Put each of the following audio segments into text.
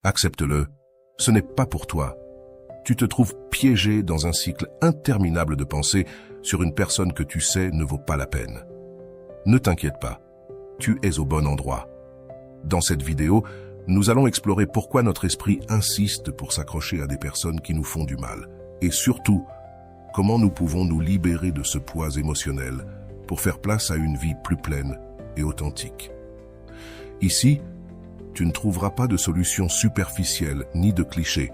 Accepte-le, ce n'est pas pour toi. Tu te trouves piégé dans un cycle interminable de pensées sur une personne que tu sais ne vaut pas la peine. Ne t'inquiète pas, tu es au bon endroit. Dans cette vidéo, nous allons explorer pourquoi notre esprit insiste pour s'accrocher à des personnes qui nous font du mal. Et surtout, comment nous pouvons nous libérer de ce poids émotionnel pour faire place à une vie plus pleine et authentique. Ici, tu ne trouveras pas de solutions superficielles ni de clichés.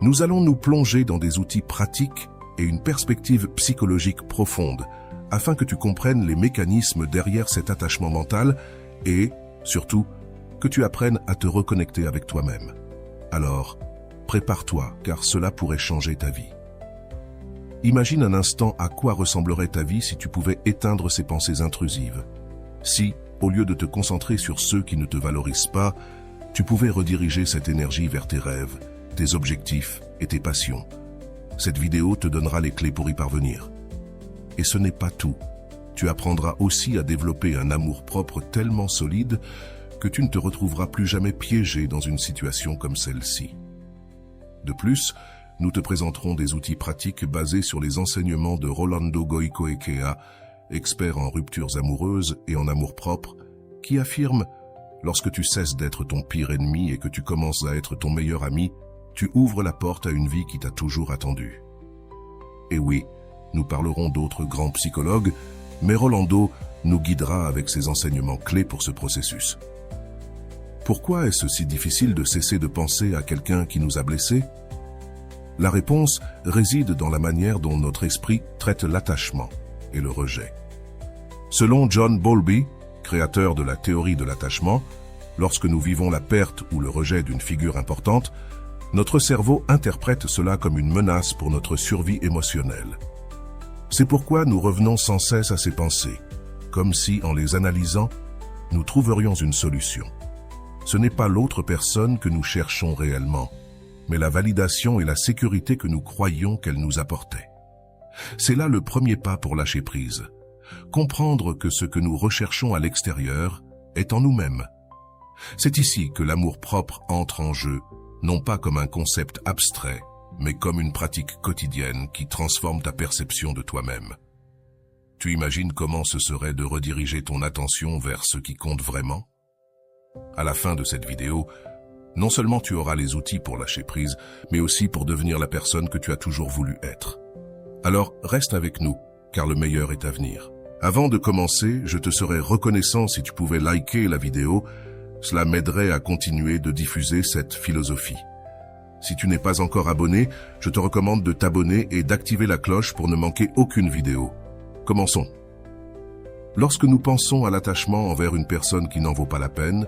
Nous allons nous plonger dans des outils pratiques et une perspective psychologique profonde afin que tu comprennes les mécanismes derrière cet attachement mental et, surtout, que tu apprennes à te reconnecter avec toi-même. Alors, prépare-toi car cela pourrait changer ta vie. Imagine un instant à quoi ressemblerait ta vie si tu pouvais éteindre ces pensées intrusives. Si, au lieu de te concentrer sur ceux qui ne te valorisent pas, tu pouvais rediriger cette énergie vers tes rêves, tes objectifs et tes passions. Cette vidéo te donnera les clés pour y parvenir. Et ce n'est pas tout. Tu apprendras aussi à développer un amour-propre tellement solide que tu ne te retrouveras plus jamais piégé dans une situation comme celle-ci. De plus, nous te présenterons des outils pratiques basés sur les enseignements de Rolando Goicoechea, expert en ruptures amoureuses et en amour-propre, qui affirme « Lorsque tu cesses d'être ton pire ennemi et que tu commences à être ton meilleur ami, tu ouvres la porte à une vie qui t'a toujours attendu. » Et oui, nous parlerons d'autres grands psychologues, mais Rolando nous guidera avec ses enseignements clés pour ce processus. Pourquoi est-ce si difficile de cesser de penser à quelqu'un qui nous a blessés? La réponse réside dans la manière dont notre esprit traite l'attachement et le rejet. Selon John Bowlby, créateur de la théorie de l'attachement, lorsque nous vivons la perte ou le rejet d'une figure importante, notre cerveau interprète cela comme une menace pour notre survie émotionnelle. C'est pourquoi nous revenons sans cesse à ces pensées, comme si, en les analysant, nous trouverions une solution. Ce n'est pas l'autre personne que nous cherchons réellement, mais la validation et la sécurité que nous croyions qu'elle nous apportait. C'est là le premier pas pour lâcher prise. Comprendre que ce que nous recherchons à l'extérieur est en nous-mêmes. C'est ici que l'amour-propre entre en jeu, non pas comme un concept abstrait, mais comme une pratique quotidienne qui transforme ta perception de toi-même. Tu imagines comment ce serait de rediriger ton attention vers ce qui compte vraiment? À la fin de cette vidéo, non seulement tu auras les outils pour lâcher prise, mais aussi pour devenir la personne que tu as toujours voulu être. Alors, reste avec nous, car le meilleur est à venir. Avant de commencer, je te serais reconnaissant si tu pouvais liker la vidéo. Cela m'aiderait à continuer de diffuser cette philosophie. Si tu n'es pas encore abonné, je te recommande de t'abonner et d'activer la cloche pour ne manquer aucune vidéo. Commençons. Lorsque nous pensons à l'attachement envers une personne qui n'en vaut pas la peine,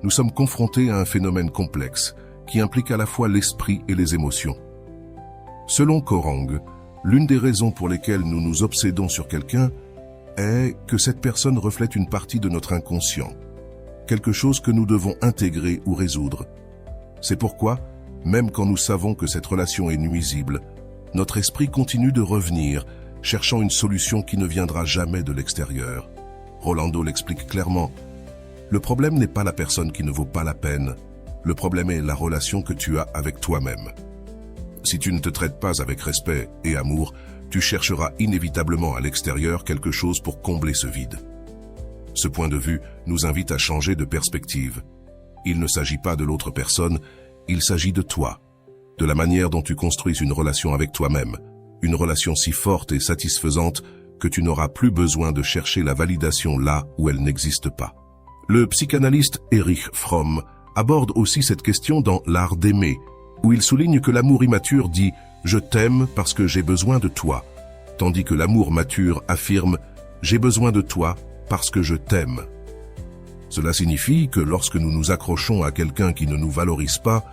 nous sommes confrontés à un phénomène complexe qui implique à la fois l'esprit et les émotions. Selon Korang, l'une des raisons pour lesquelles nous nous obsédons sur quelqu'un est que cette personne reflète une partie de notre inconscient, quelque chose que nous devons intégrer ou résoudre. C'est pourquoi, même quand nous savons que cette relation est nuisible, notre esprit continue de revenir, cherchant une solution qui ne viendra jamais de l'extérieur. Rolando l'explique clairement. Le problème n'est pas la personne qui ne vaut pas la peine. Le problème est la relation que tu as avec toi-même. Si tu ne te traites pas avec respect et amour, tu chercheras inévitablement à l'extérieur quelque chose pour combler ce vide. Ce point de vue nous invite à changer de perspective. Il ne s'agit pas de l'autre personne, il s'agit de toi, de la manière dont tu construis une relation avec toi-même, une relation si forte et satisfaisante que tu n'auras plus besoin de chercher la validation là où elle n'existe pas. Le psychanalyste Erich Fromm aborde aussi cette question dans L'art d'aimer, où il souligne que l'amour immature dit « je t'aime parce que j'ai besoin de toi », tandis que l'amour mature affirme « j'ai besoin de toi parce que je t'aime ». Cela signifie que lorsque nous nous accrochons à quelqu'un qui ne nous valorise pas,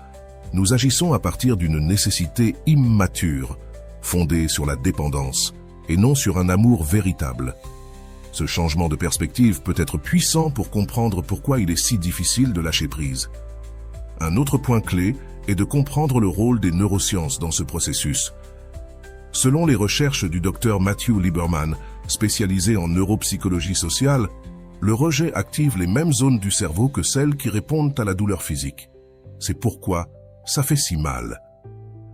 nous agissons à partir d'une nécessité immature, fondée sur la dépendance et non sur un amour véritable. Ce changement de perspective peut être puissant pour comprendre pourquoi il est si difficile de lâcher prise. Un autre point clé est de comprendre le rôle des neurosciences dans ce processus. Selon les recherches du Dr Matthew Lieberman, spécialisé en neuropsychologie sociale, le rejet active les mêmes zones du cerveau que celles qui répondent à la douleur physique. C'est pourquoi ça fait si mal.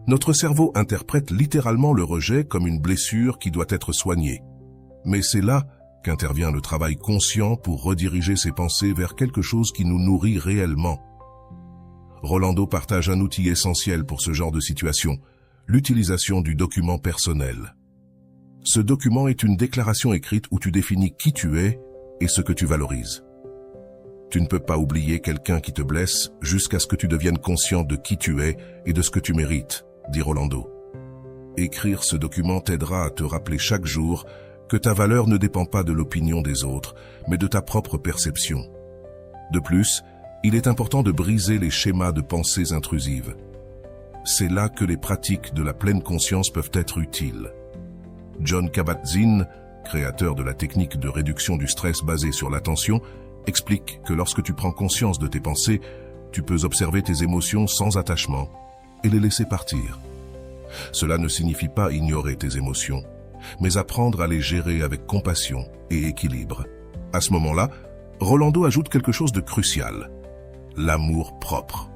Notre cerveau interprète littéralement le rejet comme une blessure qui doit être soignée. Mais c'est là qu'intervient le travail conscient pour rediriger ses pensées vers quelque chose qui nous nourrit réellement. Rolando partage un outil essentiel pour ce genre de situation, l'utilisation du document personnel. Ce document est une déclaration écrite où tu définis qui tu es et ce que tu valorises. Tu ne peux pas oublier quelqu'un qui te blesse jusqu'à ce que tu deviennes conscient de qui tu es et de ce que tu mérites, dit Rolando. Écrire ce document t'aidera à te rappeler chaque jour que ta valeur ne dépend pas de l'opinion des autres, mais de ta propre perception. De plus, il est important de briser les schémas de pensées intrusives. C'est là que les pratiques de la pleine conscience peuvent être utiles. Jon Kabat-Zinn, créateur de la technique de réduction du stress basée sur l'attention, explique que lorsque tu prends conscience de tes pensées, tu peux observer tes émotions sans attachement et les laisser partir. Cela ne signifie pas ignorer tes émotions, mais apprendre à les gérer avec compassion et équilibre. À ce moment-là, Rolando ajoute quelque chose de crucial, l'amour propre.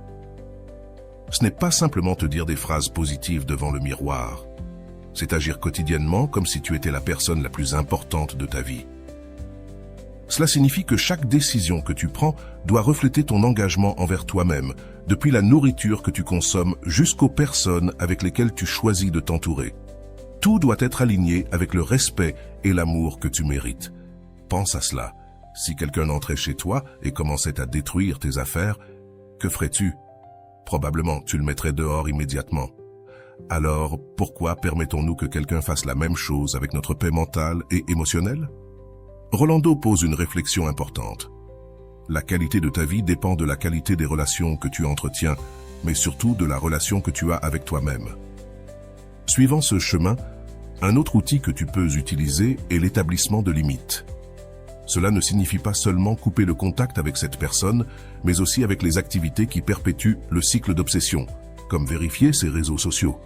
Ce n'est pas simplement te dire des phrases positives devant le miroir, c'est agir quotidiennement comme si tu étais la personne la plus importante de ta vie. Cela signifie que chaque décision que tu prends doit refléter ton engagement envers toi-même, depuis la nourriture que tu consommes jusqu'aux personnes avec lesquelles tu choisis de t'entourer. Tout doit être aligné avec le respect et l'amour que tu mérites. Pense à cela. Si quelqu'un entrait chez toi et commençait à détruire tes affaires, que ferais-tu? Probablement, tu le mettrais dehors immédiatement. Alors, pourquoi permettons-nous que quelqu'un fasse la même chose avec notre paix mentale et émotionnelle? Rolando pose une réflexion importante. La qualité de ta vie dépend de la qualité des relations que tu entretiens, mais surtout de la relation que tu as avec toi-même. Suivant ce chemin, un autre outil que tu peux utiliser est l'établissement de limites. Cela ne signifie pas seulement couper le contact avec cette personne, mais aussi avec les activités qui perpétuent le cycle d'obsession, comme vérifier ses réseaux sociaux.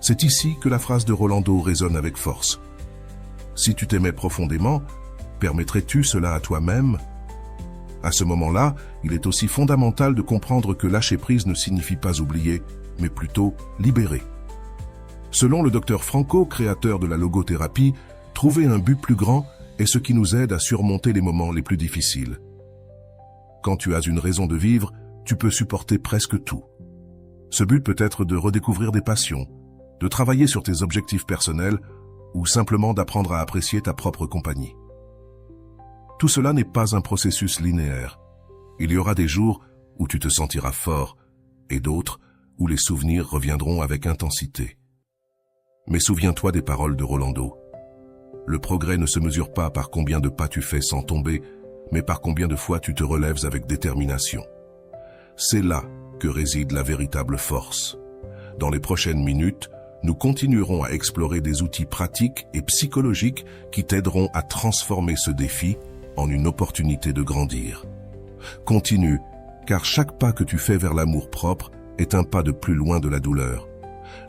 C'est ici que la phrase de Rolando résonne avec force. Si tu t'aimais profondément, permettrais-tu cela à toi-même? À ce moment-là, il est aussi fondamental de comprendre que lâcher prise ne signifie pas oublier, mais plutôt libérer. Selon le docteur Franco, créateur de la logothérapie, trouver un but plus grand est ce qui nous aide à surmonter les moments les plus difficiles. Quand tu as une raison de vivre, tu peux supporter presque tout. Ce but peut être de redécouvrir des passions, de travailler sur tes objectifs personnels ou simplement d'apprendre à apprécier ta propre compagnie. Tout cela n'est pas un processus linéaire. Il y aura des jours où tu te sentiras fort et d'autres où les souvenirs reviendront avec intensité. Mais souviens-toi des paroles de Rolando. Le progrès ne se mesure pas par combien de pas tu fais sans tomber, mais par combien de fois tu te relèves avec détermination. C'est là que réside la véritable force. Dans les prochaines minutes, nous continuerons à explorer des outils pratiques et psychologiques qui t'aideront à transformer ce défi en une opportunité de grandir. Continue, car chaque pas que tu fais vers l'amour propre est un pas de plus loin de la douleur.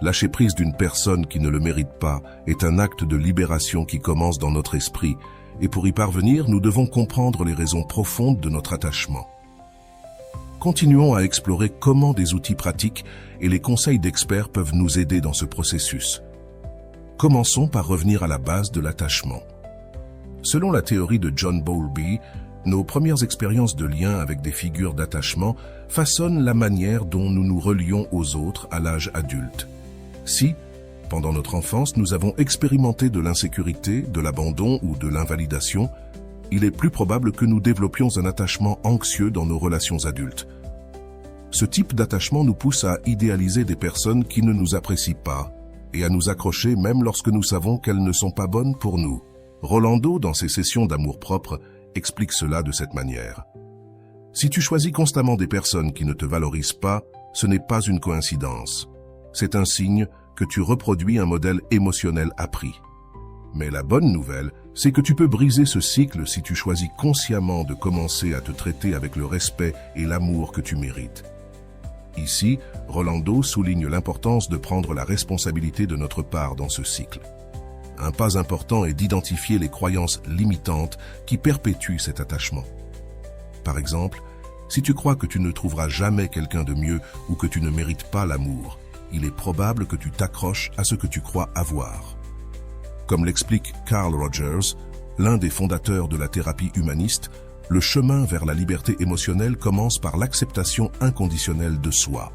Lâcher prise d'une personne qui ne le mérite pas est un acte de libération qui commence dans notre esprit, et pour y parvenir, nous devons comprendre les raisons profondes de notre attachement. Continuons à explorer comment des outils pratiques et les conseils d'experts peuvent nous aider dans ce processus. Commençons par revenir à la base de l'attachement. Selon la théorie de John Bowlby, nos premières expériences de lien avec des figures d'attachement façonnent la manière dont nous nous relions aux autres à l'âge adulte. Si, pendant notre enfance, nous avons expérimenté de l'insécurité, de l'abandon ou de l'invalidation, il est plus probable que nous développions un attachement anxieux dans nos relations adultes. Ce type d'attachement nous pousse à idéaliser des personnes qui ne nous apprécient pas et à nous accrocher même lorsque nous savons qu'elles ne sont pas bonnes pour nous. Rolando, dans ses sessions d'amour-propre, explique cela de cette manière. Si tu choisis constamment des personnes qui ne te valorisent pas, ce n'est pas une coïncidence. C'est un signe que tu reproduis un modèle émotionnel appris. Mais la bonne nouvelle, c'est que tu peux briser ce cycle si tu choisis consciemment de commencer à te traiter avec le respect et l'amour que tu mérites. Ici, Rolando souligne l'importance de prendre la responsabilité de notre part dans ce cycle. Un pas important est d'identifier les croyances limitantes qui perpétuent cet attachement. Par exemple, Si tu crois que tu ne trouveras jamais quelqu'un de mieux ou que tu ne mérites pas l'amour, il est probable que tu t'accroches à ce que tu crois avoir. Comme l'explique Carl Rogers, l'un des fondateurs de la thérapie humaniste, le chemin vers la liberté émotionnelle commence par l'acceptation inconditionnelle de soi.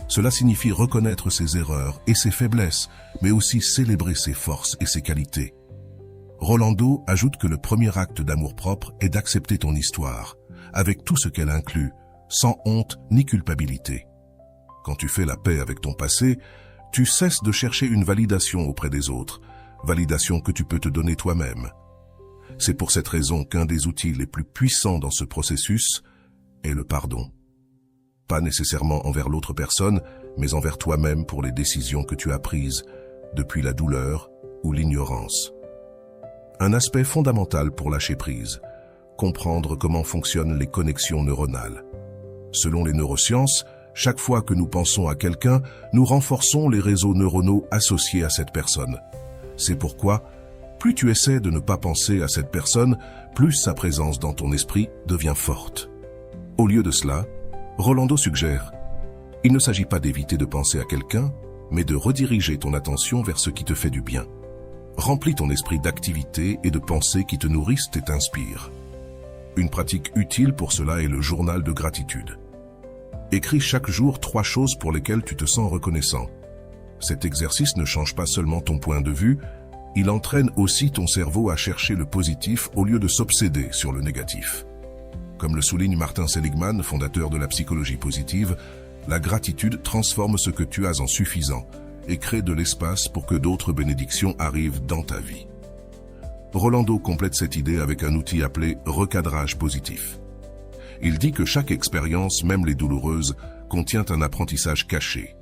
Cela signifie reconnaître ses erreurs et ses faiblesses, mais aussi célébrer ses forces et ses qualités. Rolando ajoute que le premier acte d'amour-propre est d'accepter ton histoire, avec tout ce qu'elle inclut, sans honte ni culpabilité. Quand tu fais la paix avec ton passé, tu cesses de chercher une validation auprès des autres, validation que tu peux te donner toi-même. C'est pour cette raison qu'un des outils les plus puissants dans ce processus est le pardon. Pas nécessairement envers l'autre personne, mais envers toi-même pour les décisions que tu as prises, depuis la douleur ou l'ignorance. Un aspect fondamental pour lâcher prise, comprendre comment fonctionnent les connexions neuronales. Selon les neurosciences, chaque fois que nous pensons à quelqu'un, nous renforçons les réseaux neuronaux associés à cette personne. C'est pourquoi, plus tu essaies de ne pas penser à cette personne, plus sa présence dans ton esprit devient forte. Au lieu de cela, Rolando suggère, il ne s'agit pas d'éviter de penser à quelqu'un, mais de rediriger ton attention vers ce qui te fait du bien. Remplis ton esprit d'activités et de pensées qui te nourrissent et t'inspirent. Une pratique utile pour cela est le journal de gratitude. Écris chaque jour 3 choses pour lesquelles tu te sens reconnaissant. Cet exercice ne change pas seulement ton point de vue, il entraîne aussi ton cerveau à chercher le positif au lieu de s'obséder sur le négatif. Comme le souligne Martin Seligman, fondateur de la psychologie positive, la gratitude transforme ce que tu as en suffisant et crée de l'espace pour que d'autres bénédictions arrivent dans ta vie. Rolando complète cette idée avec un outil appelé recadrage positif. Il dit que chaque expérience, même les douloureuses, contient un apprentissage caché.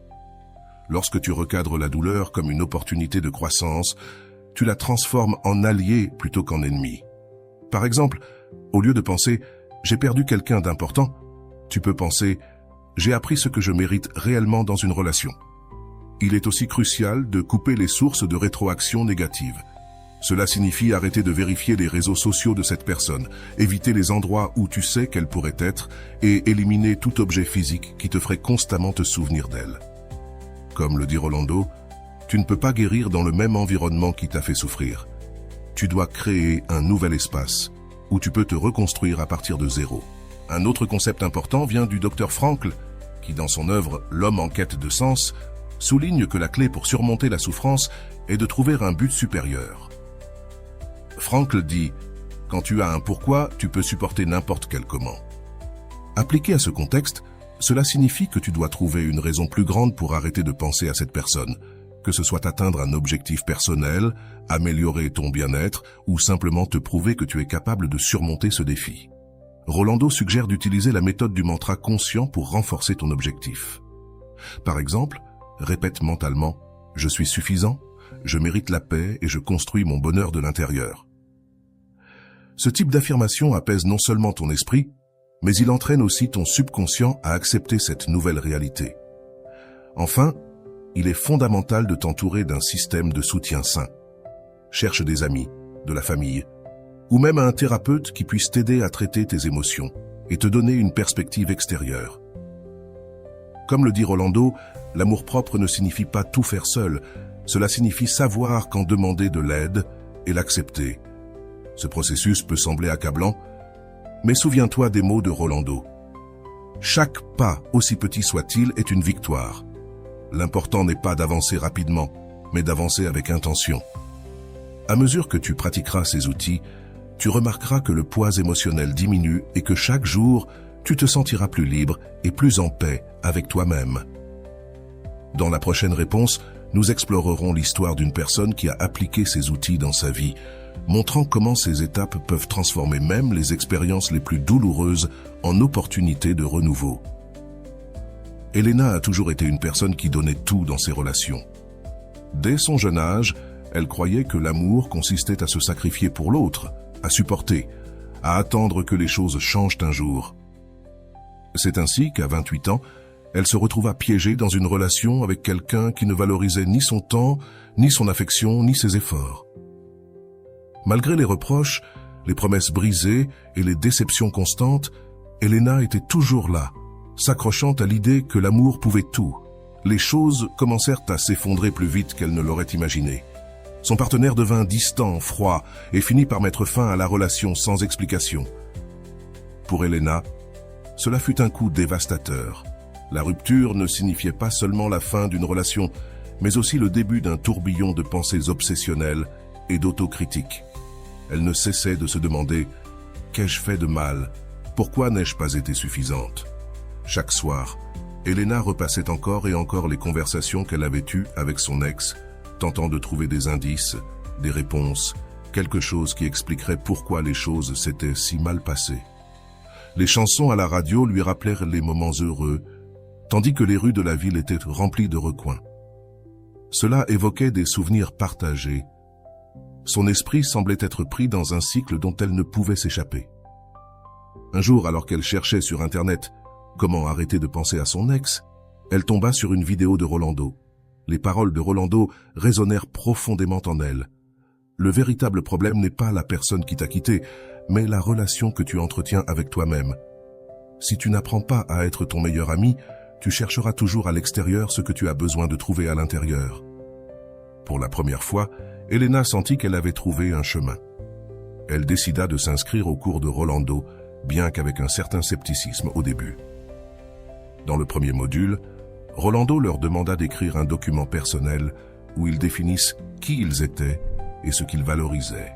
Lorsque tu recadres la douleur comme une opportunité de croissance, tu la transformes en allié plutôt qu'en ennemi. Par exemple, au lieu de penser « j'ai perdu quelqu'un d'important », tu peux penser « j'ai appris ce que je mérite réellement dans une relation ». Il est aussi crucial de couper les sources de rétroaction négative. Cela signifie arrêter de vérifier les réseaux sociaux de cette personne, éviter les endroits où tu sais qu'elle pourrait être et éliminer tout objet physique qui te ferait constamment te souvenir d'elle. Comme le dit Rolando, tu ne peux pas guérir dans le même environnement qui t'a fait souffrir. Tu dois créer un nouvel espace où tu peux te reconstruire à partir de zéro. Un autre concept important vient du Dr Frankl, qui dans son œuvre « L'homme en quête de sens » souligne que la clé pour surmonter la souffrance est de trouver un but supérieur. Frankl dit « Quand tu as un pourquoi, tu peux supporter n'importe quel comment ». Appliqué à ce contexte, cela signifie que tu dois trouver une raison plus grande pour arrêter de penser à cette personne, que ce soit atteindre un objectif personnel, améliorer ton bien-être ou simplement te prouver que tu es capable de surmonter ce défi. Rolando suggère d'utiliser la méthode du mantra conscient pour renforcer ton objectif. Par exemple, répète mentalement « Je suis suffisant, je mérite la paix et je construis mon bonheur de l'intérieur ». Ce type d'affirmation apaise non seulement ton esprit, mais il entraîne aussi ton subconscient à accepter cette nouvelle réalité. Enfin, il est fondamental de t'entourer d'un système de soutien sain. Cherche des amis, de la famille, ou même un thérapeute qui puisse t'aider à traiter tes émotions et te donner une perspective extérieure. Comme le dit Rolando, l'amour-propre ne signifie pas tout faire seul, cela signifie savoir quand demander de l'aide et l'accepter. Ce processus peut sembler accablant, mais souviens-toi des mots de Rolando. Chaque pas, aussi petit soit-il, est une victoire. L'important n'est pas d'avancer rapidement, mais d'avancer avec intention. À mesure que tu pratiqueras ces outils, tu remarqueras que le poids émotionnel diminue et que chaque jour, tu te sentiras plus libre et plus en paix avec toi-même. Dans la prochaine réponse, nous explorerons l'histoire d'une personne qui a appliqué ces outils dans sa vie, montrant comment ces étapes peuvent transformer même les expériences les plus douloureuses en opportunités de renouveau. Elena a toujours été une personne qui donnait tout dans ses relations. Dès son jeune âge, elle croyait que l'amour consistait à se sacrifier pour l'autre, à supporter, à attendre que les choses changent un jour. C'est ainsi qu'à 28 ans, elle se retrouva piégée dans une relation avec quelqu'un qui ne valorisait ni son temps, ni son affection, ni ses efforts. Malgré les reproches, les promesses brisées et les déceptions constantes, Elena était toujours là, s'accrochant à l'idée que l'amour pouvait tout. Les choses commencèrent à s'effondrer plus vite qu'elle ne l'aurait imaginé. Son partenaire devint distant, froid, et finit par mettre fin à la relation sans explication. Pour Elena, cela fut un coup dévastateur. La rupture ne signifiait pas seulement la fin d'une relation, mais aussi le début d'un tourbillon de pensées obsessionnelles et d'autocritique. Elle ne cessait de se demander « Qu'ai-je fait de mal ? Pourquoi n'ai-je pas été suffisante ?» Chaque soir, Elena repassait encore et encore les conversations qu'elle avait eues avec son ex, tentant de trouver des indices, des réponses, quelque chose qui expliquerait pourquoi les choses s'étaient si mal passées. Les chansons à la radio lui rappelèrent les moments heureux, tandis que les rues de la ville étaient remplies de recoins. Cela évoquait des souvenirs partagés. Son esprit semblait être pris dans un cycle dont elle ne pouvait s'échapper. Un jour, alors qu'elle cherchait sur Internet comment arrêter de penser à son ex, elle tomba sur une vidéo de Rolando. Les paroles de Rolando résonnèrent profondément en elle. Le véritable problème n'est pas la personne qui t'a quitté, mais la relation que tu entretiens avec toi-même. Si tu n'apprends pas à être ton meilleur ami, tu chercheras toujours à l'extérieur ce que tu as besoin de trouver à l'intérieur. Pour la première fois, Elena sentit qu'elle avait trouvé un chemin. Elle décida de s'inscrire au cours de Rolando, bien qu'avec un certain scepticisme au début. Dans le premier module, Rolando leur demanda d'écrire un document personnel où ils définissent qui ils étaient et ce qu'ils valorisaient.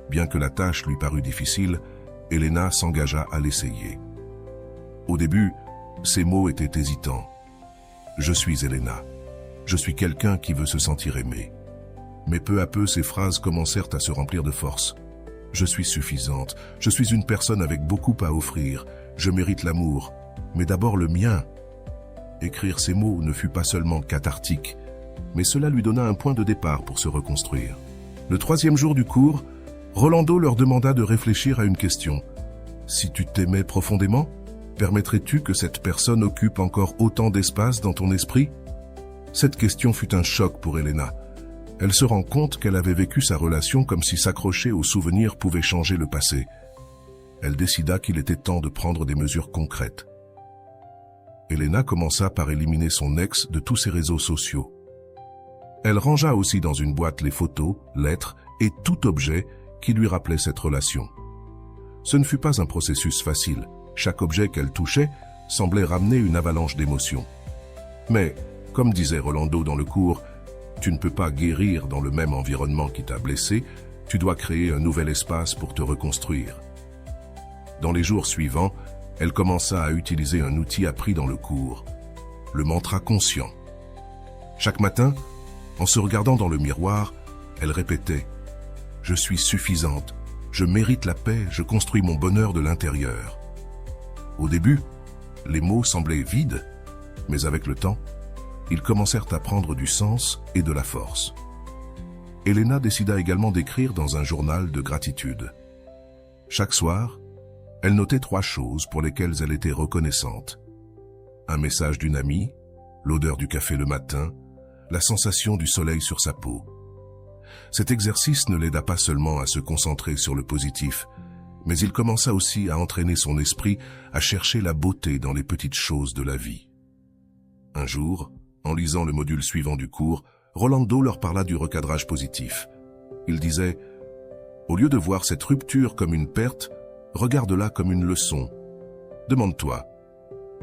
Bien que la tâche lui parût difficile, Elena s'engagea à l'essayer. Au début, ses mots étaient hésitants. « Je suis Elena. Je suis quelqu'un qui veut se sentir aimé. » Mais peu à peu, ces phrases commencèrent à se remplir de force. « Je suis suffisante. Je suis une personne avec beaucoup à offrir. Je mérite l'amour. Mais d'abord le mien. » Écrire ces mots ne fut pas seulement cathartique, mais cela lui donna un point de départ pour se reconstruire. Le troisième jour du cours, Rolando leur demanda de réfléchir à une question. Si tu t'aimais profondément, permettrais-tu que cette personne occupe encore autant d'espace dans ton esprit? Cette question fut un choc pour Elena. Elle se rend compte qu'elle avait vécu sa relation comme si s'accrocher aux souvenirs pouvait changer le passé. Elle décida qu'il était temps de prendre des mesures concrètes. Elena commença par éliminer son ex de tous ses réseaux sociaux. Elle rangea aussi dans une boîte les photos, lettres et tout objet qui lui rappelait cette relation. Ce ne fut pas un processus facile. Chaque objet qu'elle touchait semblait ramener une avalanche d'émotions. Mais, comme disait Rolando dans le cours, tu ne peux pas guérir dans le même environnement qui t'a blessé, tu dois créer un nouvel espace pour te reconstruire. Dans les jours suivants, elle commença à utiliser un outil appris dans le cours, le mantra conscient. Chaque matin, en se regardant dans le miroir, elle répétait « Je suis suffisante, je mérite la paix, je construis mon bonheur de l'intérieur. » Au début, les mots semblaient vides, mais avec le temps, ils commencèrent à prendre du sens et de la force. Elena décida également d'écrire dans un journal de gratitude. Chaque soir, elle notait 3 choses pour lesquelles elle était reconnaissante. Un message d'une amie, l'odeur du café le matin, la sensation du soleil sur sa peau. Cet exercice ne l'aida pas seulement à se concentrer sur le positif, mais il commença aussi à entraîner son esprit à chercher la beauté dans les petites choses de la vie. Un jour, en lisant le module suivant du cours, Rolando leur parla du recadrage positif. Il disait « Au lieu de voir cette rupture comme une perte, regarde-la comme une leçon. Demande-toi,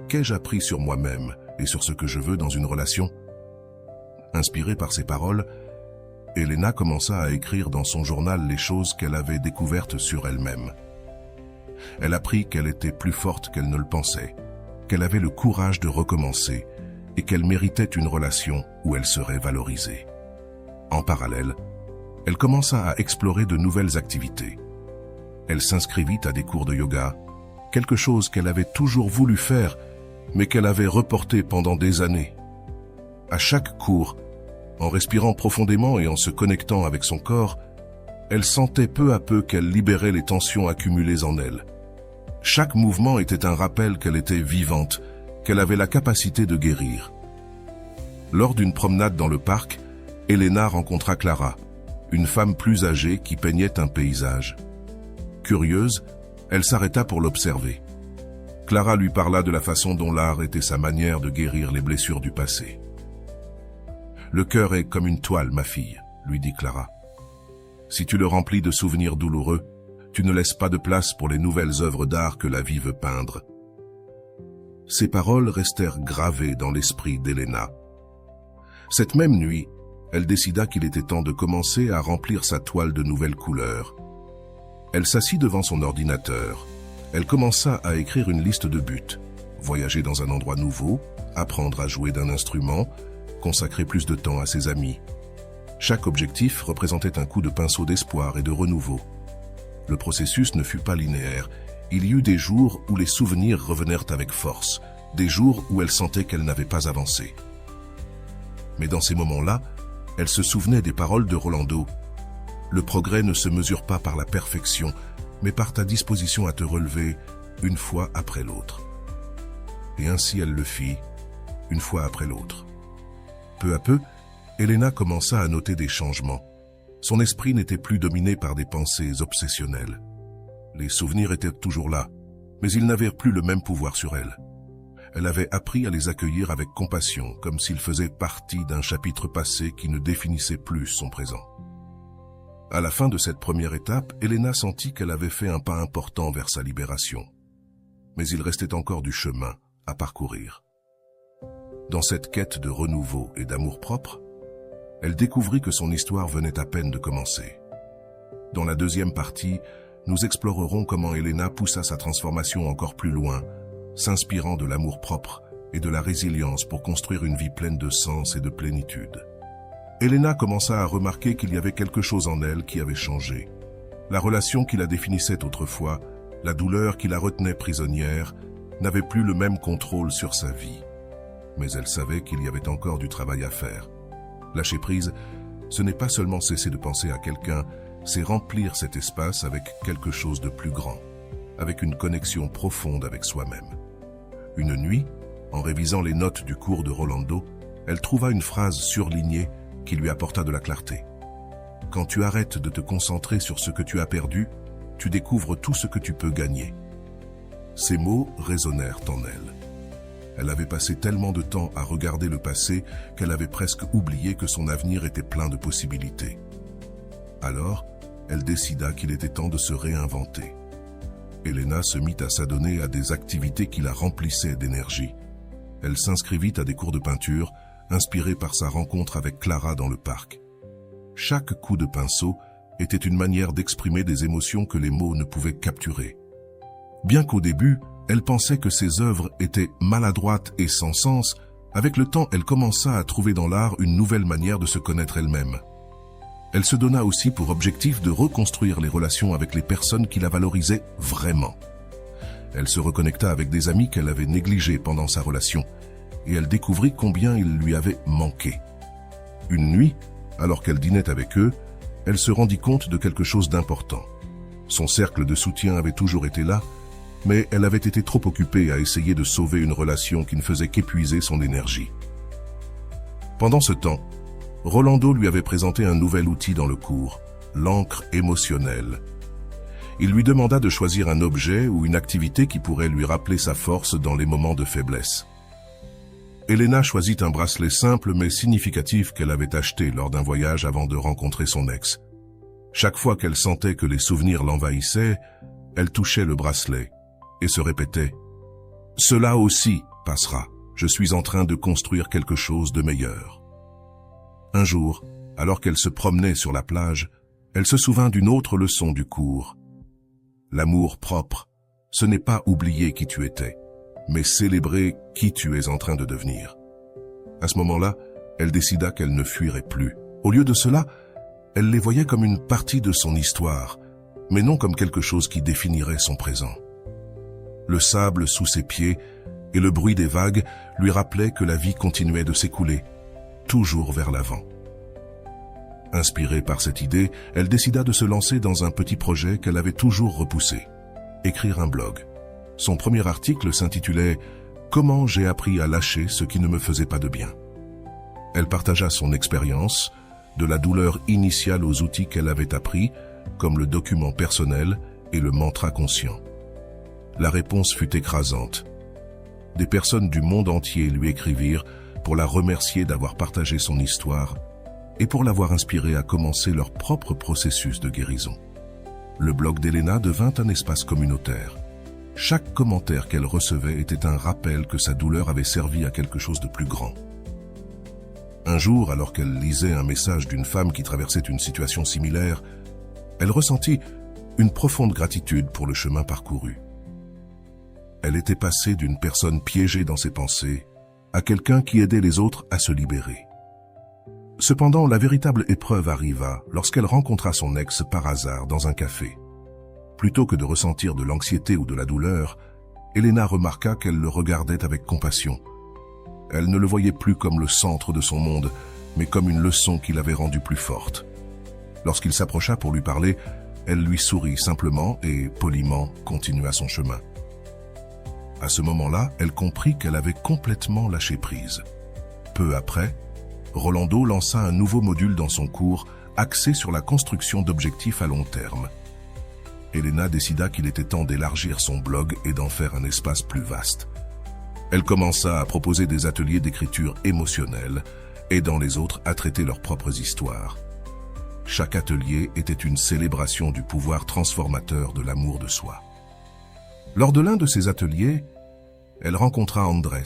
qu'ai-je appris sur moi-même et sur ce que je veux dans une relation ?» Inspirée par ces paroles, Elena commença à écrire dans son journal les choses qu'elle avait découvertes sur elle-même. Elle apprit qu'elle était plus forte qu'elle ne le pensait, qu'elle avait le courage de recommencer et qu'elle méritait une relation où elle serait valorisée. En parallèle, elle commença à explorer de nouvelles activités. Elle s'inscrivit à des cours de yoga, quelque chose qu'elle avait toujours voulu faire, mais qu'elle avait reporté pendant des années. À chaque cours, en respirant profondément et en se connectant avec son corps, elle sentait peu à peu qu'elle libérait les tensions accumulées en elle. Chaque mouvement était un rappel qu'elle était vivante, qu'elle avait la capacité de guérir. Lors d'une promenade dans le parc, Elena rencontra Clara, une femme plus âgée qui peignait un paysage. Curieuse, elle s'arrêta pour l'observer. Clara lui parla de la façon dont l'art était sa manière de guérir les blessures du passé. « Le cœur est comme une toile, ma fille, » lui dit Clara. « Si tu le remplis de souvenirs douloureux, tu ne laisses pas de place pour les nouvelles œuvres d'art que la vie veut peindre. » Ces paroles restèrent gravées dans l'esprit d'Elena. Cette même nuit, elle décida qu'il était temps de commencer à remplir sa toile de nouvelles couleurs. Elle s'assit devant son ordinateur. Elle commença à écrire une liste de buts. Voyager dans un endroit nouveau, apprendre à jouer d'un instrument, consacrer plus de temps à ses amis. Chaque objectif représentait un coup de pinceau d'espoir et de renouveau. Le processus ne fut pas linéaire. Il y eut des jours où les souvenirs revenèrent avec force, des jours où elle sentait qu'elle n'avait pas avancé. Mais dans ces moments-là, elle se souvenait des paroles de Rolando. Le progrès ne se mesure pas par la perfection, mais par ta disposition à te relever une fois après l'autre. Et ainsi elle le fit, une fois après l'autre. Peu à peu, Elena commença à noter des changements. Son esprit n'était plus dominé par des pensées obsessionnelles. Les souvenirs étaient toujours là, mais ils n'avaient plus le même pouvoir sur elle. Elle avait appris à les accueillir avec compassion, comme s'ils faisaient partie d'un chapitre passé qui ne définissait plus son présent. À la fin de cette première étape, Elena sentit qu'elle avait fait un pas important vers sa libération. Mais il restait encore du chemin à parcourir. Dans cette quête de renouveau et d'amour-propre, elle découvrit que son histoire venait à peine de commencer. Dans la deuxième partie, nous explorerons comment Elena poussa sa transformation encore plus loin, s'inspirant de l'amour-propre et de la résilience pour construire une vie pleine de sens et de plénitude. Elena commença à remarquer qu'il y avait quelque chose en elle qui avait changé. La relation qui la définissait autrefois, la douleur qui la retenait prisonnière, n'avait plus le même contrôle sur sa vie. Mais elle savait qu'il y avait encore du travail à faire. Lâcher prise, ce n'est pas seulement cesser de penser à quelqu'un, c'est remplir cet espace avec quelque chose de plus grand, avec une connexion profonde avec soi-même. Une nuit, en révisant les notes du cours de Rolando, elle trouva une phrase surlignée qui lui apporta de la clarté. « Quand tu arrêtes de te concentrer sur ce que tu as perdu, tu découvres tout ce que tu peux gagner. » Ces mots résonnèrent en elle. Elle avait passé tellement de temps à regarder le passé qu'elle avait presque oublié que son avenir était plein de possibilités. Alors, elle décida qu'il était temps de se réinventer. Elena se mit à s'adonner à des activités qui la remplissaient d'énergie. Elle s'inscrivit à des cours de peinture, inspirée par sa rencontre avec Clara dans le parc. Chaque coup de pinceau était une manière d'exprimer des émotions que les mots ne pouvaient capturer. Bien qu'au début, elle pensait que ses œuvres étaient maladroites et sans sens, avec le temps, elle commença à trouver dans l'art une nouvelle manière de se connaître elle-même. Elle se donna aussi pour objectif de reconstruire les relations avec les personnes qui la valorisaient vraiment. Elle se reconnecta avec des amis qu'elle avait négligés pendant sa relation, et elle découvrit combien ils lui avaient manqué. Une nuit, alors qu'elle dînait avec eux, elle se rendit compte de quelque chose d'important. Son cercle de soutien avait toujours été là, mais elle avait été trop occupée à essayer de sauver une relation qui ne faisait qu'épuiser son énergie. Pendant ce temps, Rolando lui avait présenté un nouvel outil dans le cours, l'encre émotionnelle. Il lui demanda de choisir un objet ou une activité qui pourrait lui rappeler sa force dans les moments de faiblesse. Elena choisit un bracelet simple mais significatif qu'elle avait acheté lors d'un voyage avant de rencontrer son ex. Chaque fois qu'elle sentait que les souvenirs l'envahissaient, elle touchait le bracelet et se répétait « Cela aussi passera, je suis en train de construire quelque chose de meilleur. » Un jour, alors qu'elle se promenait sur la plage, elle se souvint d'une autre leçon du cours. L'amour propre, ce n'est pas oublier qui tu étais, mais célébrer qui tu es en train de devenir. À ce moment-là, elle décida qu'elle ne fuirait plus. Au lieu de cela, elle les voyait comme une partie de son histoire, mais non comme quelque chose qui définirait son présent. Le sable sous ses pieds et le bruit des vagues lui rappelaient que la vie continuait de s'écouler, toujours vers l'avant. Inspirée par cette idée, elle décida de se lancer dans un petit projet qu'elle avait toujours repoussé, écrire un blog. Son premier article s'intitulait « Comment j'ai appris à lâcher ce qui ne me faisait pas de bien ». Elle partagea son expérience, de la douleur initiale aux outils qu'elle avait appris, comme le document personnel et le mantra conscient. La réponse fut écrasante. Des personnes du monde entier lui écrivirent pour la remercier d'avoir partagé son histoire et pour l'avoir inspirée à commencer leur propre processus de guérison. Le blog d'Elena devint un espace communautaire. Chaque commentaire qu'elle recevait était un rappel que sa douleur avait servi à quelque chose de plus grand. Un jour, alors qu'elle lisait un message d'une femme qui traversait une situation similaire, elle ressentit une profonde gratitude pour le chemin parcouru. Elle était passée d'une personne piégée dans ses pensées à quelqu'un qui aidait les autres à se libérer. Cependant, la véritable épreuve arriva lorsqu'elle rencontra son ex par hasard dans un café. Plutôt que de ressentir de l'anxiété ou de la douleur, Elena remarqua qu'elle le regardait avec compassion. Elle ne le voyait plus comme le centre de son monde, mais comme une leçon qui l'avait rendue plus forte. Lorsqu'il s'approcha pour lui parler, elle lui sourit simplement et, poliment, continua son chemin. À ce moment-là, elle comprit qu'elle avait complètement lâché prise. Peu après, Rolando lança un nouveau module dans son cours, axé sur la construction d'objectifs à long terme. Elena décida qu'il était temps d'élargir son blog et d'en faire un espace plus vaste. Elle commença à proposer des ateliers d'écriture émotionnelle, aidant les autres à traiter leurs propres histoires. Chaque atelier était une célébration du pouvoir transformateur de l'amour de soi. Lors de l'un de ces ateliers, elle rencontra Andrés,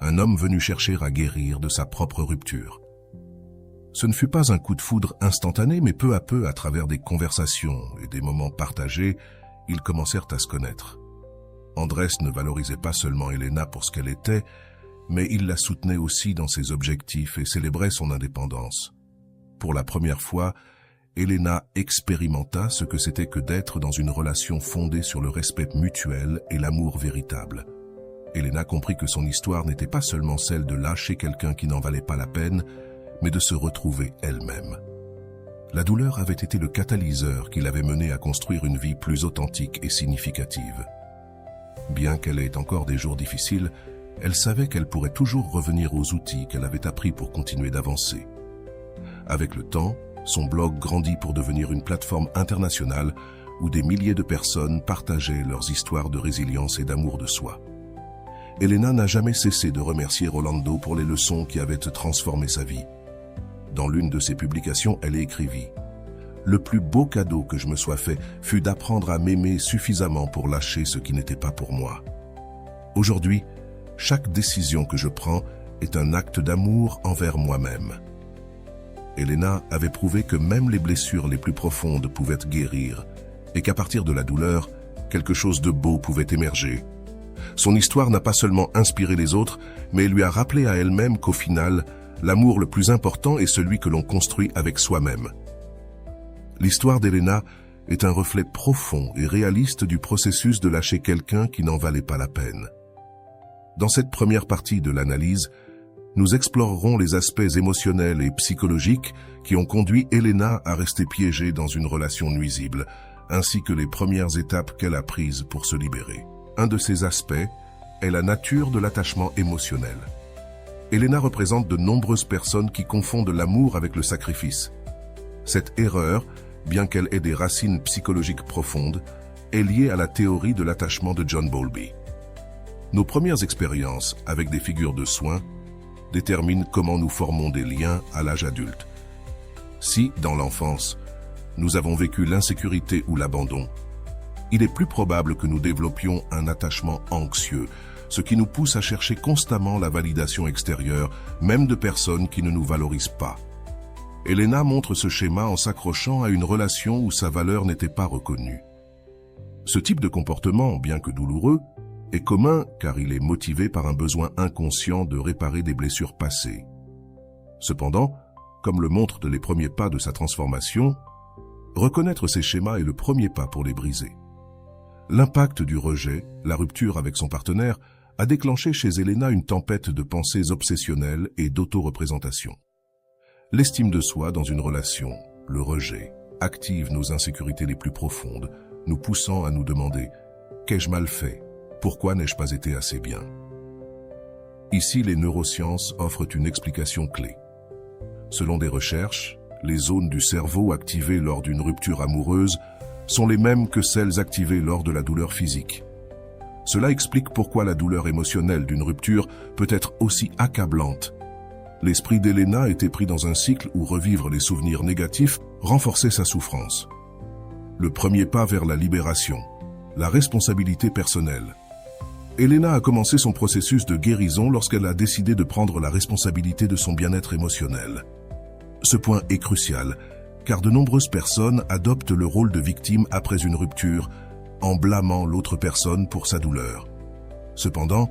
un homme venu chercher à guérir de sa propre rupture. Ce ne fut pas un coup de foudre instantané, mais peu à peu, à travers des conversations et des moments partagés, ils commencèrent à se connaître. Andrés ne valorisait pas seulement Elena pour ce qu'elle était, mais il la soutenait aussi dans ses objectifs et célébrait son indépendance. Pour la première fois, Elena expérimenta ce que c'était que d'être dans une relation fondée sur le respect mutuel et l'amour véritable. Elena comprit que son histoire n'était pas seulement celle de lâcher quelqu'un qui n'en valait pas la peine, mais de se retrouver elle-même. La douleur avait été le catalyseur qui l'avait menée à construire une vie plus authentique et significative. Bien qu'elle ait encore des jours difficiles, elle savait qu'elle pourrait toujours revenir aux outils qu'elle avait appris pour continuer d'avancer. Avec le temps, son blog grandit pour devenir une plateforme internationale où des milliers de personnes partageaient leurs histoires de résilience et d'amour de soi. Elena n'a jamais cessé de remercier Rolando pour les leçons qui avaient transformé sa vie. Dans l'une de ses publications, elle écrivit « Le plus beau cadeau que je me sois fait fut d'apprendre à m'aimer suffisamment pour lâcher ce qui n'était pas pour moi. Aujourd'hui, chaque décision que je prends est un acte d'amour envers moi-même. » Elena avait prouvé que même les blessures les plus profondes pouvaient guérir et qu'à partir de la douleur, quelque chose de beau pouvait émerger. Son histoire n'a pas seulement inspiré les autres, mais elle lui a rappelé à elle-même qu'au final, l'amour le plus important est celui que l'on construit avec soi-même. L'histoire d'Elena est un reflet profond et réaliste du processus de lâcher quelqu'un qui n'en valait pas la peine. Dans cette première partie de l'analyse, nous explorerons les aspects émotionnels et psychologiques qui ont conduit Elena à rester piégée dans une relation nuisible, ainsi que les premières étapes qu'elle a prises pour se libérer. Un de ces aspects est la nature de l'attachement émotionnel. Elena représente de nombreuses personnes qui confondent l'amour avec le sacrifice. Cette erreur, bien qu'elle ait des racines psychologiques profondes, est liée à la théorie de l'attachement de John Bowlby. Nos premières expériences avec des figures de soins déterminent comment nous formons des liens à l'âge adulte. Si, dans l'enfance, nous avons vécu l'insécurité ou l'abandon, il est plus probable que nous développions un attachement anxieux, ce qui nous pousse à chercher constamment la validation extérieure, même de personnes qui ne nous valorisent pas. Elena montre ce schéma en s'accrochant à une relation où sa valeur n'était pas reconnue. Ce type de comportement, bien que douloureux, est commun car il est motivé par un besoin inconscient de réparer des blessures passées. Cependant, comme le montrent les premiers pas de sa transformation, reconnaître ces schémas est le premier pas pour les briser. L'impact du rejet, la rupture avec son partenaire, a déclenché chez Elena une tempête de pensées obsessionnelles et d'auto-représentation. L'estime de soi dans une relation, le rejet, active nos insécurités les plus profondes, nous poussant à nous demander « Qu'ai-je mal fait ? Pourquoi n'ai-je pas été assez bien ?» Ici, les neurosciences offrent une explication clé. Selon des recherches, les zones du cerveau activées lors d'une rupture amoureuse sont les mêmes que celles activées lors de la douleur physique. Cela explique pourquoi la douleur émotionnelle d'une rupture peut être aussi accablante. L'esprit d'Elena était pris dans un cycle où revivre les souvenirs négatifs renforçait sa souffrance. Le premier pas vers la libération, la responsabilité personnelle. Elena a commencé son processus de guérison lorsqu'elle a décidé de prendre la responsabilité de son bien-être émotionnel. Ce point est crucial, car de nombreuses personnes adoptent le rôle de victime après une rupture, en blâmant l'autre personne pour sa douleur. Cependant,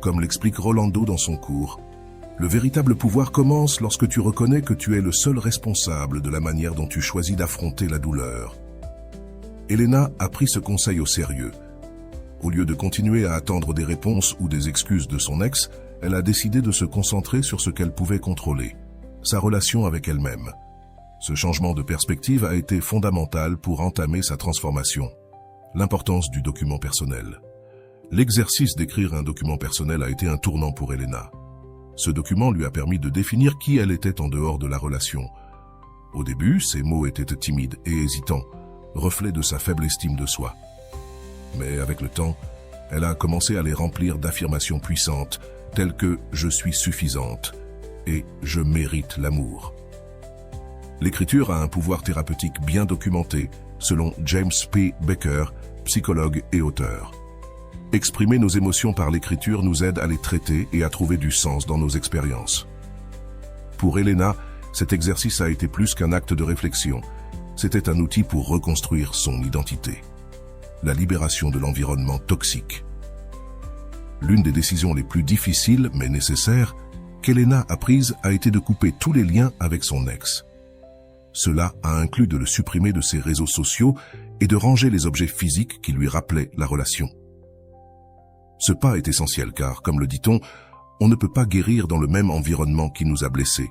comme l'explique Rolando dans son cours, le véritable pouvoir commence lorsque tu reconnais que tu es le seul responsable de la manière dont tu choisis d'affronter la douleur. Elena a pris ce conseil au sérieux. Au lieu de continuer à attendre des réponses ou des excuses de son ex, elle a décidé de se concentrer sur ce qu'elle pouvait contrôler, sa relation avec elle-même. Ce changement de perspective a été fondamental pour entamer sa transformation. L'importance du document personnel. L'exercice d'écrire un document personnel a été un tournant pour Elena. Ce document lui a permis de définir qui elle était en dehors de la relation. Au début, ses mots étaient timides et hésitants, reflet de sa faible estime de soi. Mais avec le temps, elle a commencé à les remplir d'affirmations puissantes, telles que « je suis suffisante » et « je mérite l'amour ». L'écriture a un pouvoir thérapeutique bien documenté, selon James P. Becker, psychologue et auteur. Exprimer nos émotions par l'écriture nous aide à les traiter et à trouver du sens dans nos expériences. Pour Elena, cet exercice a été plus qu'un acte de réflexion. C'était un outil pour reconstruire son identité. La libération de l'environnement toxique. L'une des décisions les plus difficiles mais nécessaires qu'Elena a prise a été de couper tous les liens avec son ex. Cela a inclus de le supprimer de ses réseaux sociaux et de ranger les objets physiques qui lui rappelaient la relation. Ce pas est essentiel car, comme le dit-on, on ne peut pas guérir dans le même environnement qui nous a blessés.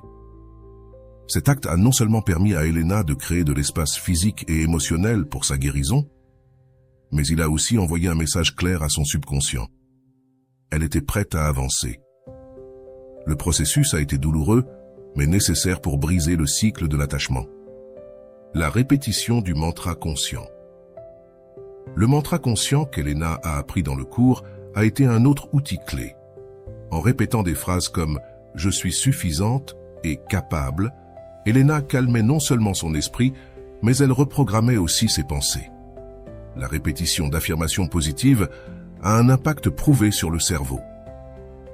Cet acte a non seulement permis à Elena de créer de l'espace physique et émotionnel pour sa guérison, mais il a aussi envoyé un message clair à son subconscient. Elle était prête à avancer. Le processus a été douloureux, mais nécessaire pour briser le cycle de l'attachement. La répétition du mantra conscient. Le mantra conscient qu'Elena a appris dans le cours a été un autre outil clé. En répétant des phrases comme « je suis suffisante » et « capable », Elena calmait non seulement son esprit, mais elle reprogrammait aussi ses pensées. La répétition d'affirmations positives a un impact prouvé sur le cerveau.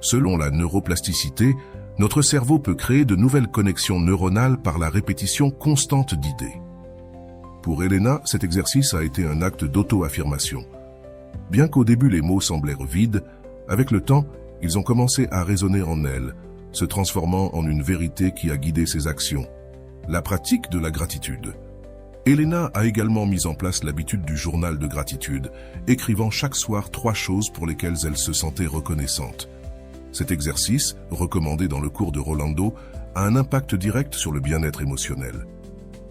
Selon la neuroplasticité, notre cerveau peut créer de nouvelles connexions neuronales par la répétition constante d'idées. Pour Elena, cet exercice a été un acte d'auto-affirmation. Bien qu'au début les mots semblèrent vides, avec le temps, ils ont commencé à résonner en elle, se transformant en une vérité qui a guidé ses actions. La pratique de la gratitude. Elena a également mis en place l'habitude du journal de gratitude, écrivant chaque soir 3 choses pour lesquelles elle se sentait reconnaissante. Cet exercice, recommandé dans le cours de Rolando, a un impact direct sur le bien-être émotionnel.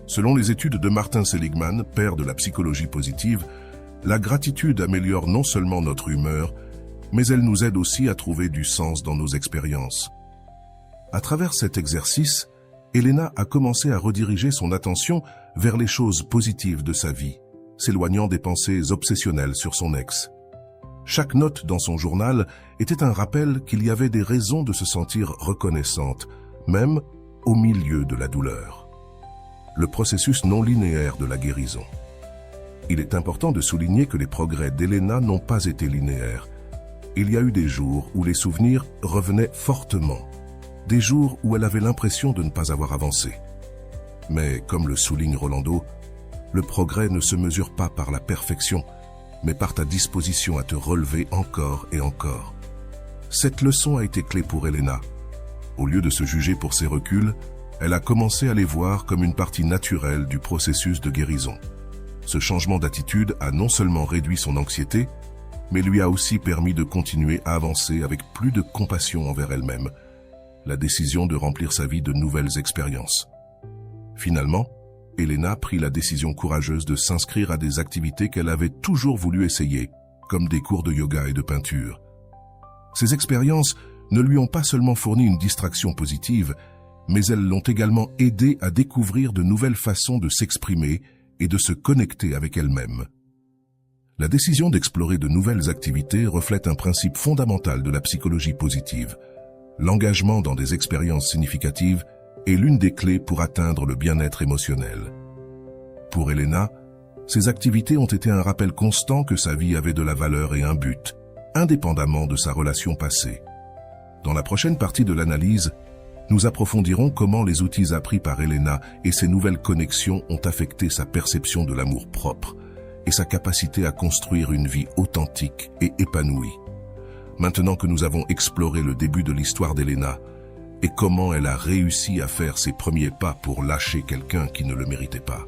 Selon les études de Martin Seligman, père de la psychologie positive, la gratitude améliore non seulement notre humeur, mais elle nous aide aussi à trouver du sens dans nos expériences. À travers cet exercice, Elena a commencé à rediriger son attention vers les choses positives de sa vie, s'éloignant des pensées obsessionnelles sur son ex. Chaque note dans son journal était un rappel qu'il y avait des raisons de se sentir reconnaissante, même au milieu de la douleur. Le processus non linéaire de la guérison. Il est important de souligner que les progrès d'Elena n'ont pas été linéaires. Il y a eu des jours où les souvenirs revenaient fortement, des jours où elle avait l'impression de ne pas avoir avancé. Mais, comme le souligne Rolando, le progrès ne se mesure pas par la perfection, mais par ta disposition à te relever encore et encore. Cette leçon a été clé pour Elena. Au lieu de se juger pour ses reculs, elle a commencé à les voir comme une partie naturelle du processus de guérison. Ce changement d'attitude a non seulement réduit son anxiété, mais lui a aussi permis de continuer à avancer avec plus de compassion envers elle-même, la décision de remplir sa vie de nouvelles expériences. Finalement, Elena prit la décision courageuse de s'inscrire à des activités qu'elle avait toujours voulu essayer, comme des cours de yoga et de peinture. Ces expériences ne lui ont pas seulement fourni une distraction positive, mais elles l'ont également aidé à découvrir de nouvelles façons de s'exprimer et de se connecter avec elle-même. La décision d'explorer de nouvelles activités reflète un principe fondamental de la psychologie positive. L'engagement dans des expériences significatives est l'une des clés pour atteindre le bien-être émotionnel. Pour Elena, ces activités ont été un rappel constant que sa vie avait de la valeur et un but, indépendamment de sa relation passée. Dans la prochaine partie de l'analyse, nous approfondirons comment les outils appris par Elena et ses nouvelles connexions ont affecté sa perception de l'amour propre et sa capacité à construire une vie authentique et épanouie. Maintenant que nous avons exploré le début de l'histoire d'Elena et comment elle a réussi à faire ses premiers pas pour lâcher quelqu'un qui ne le méritait pas,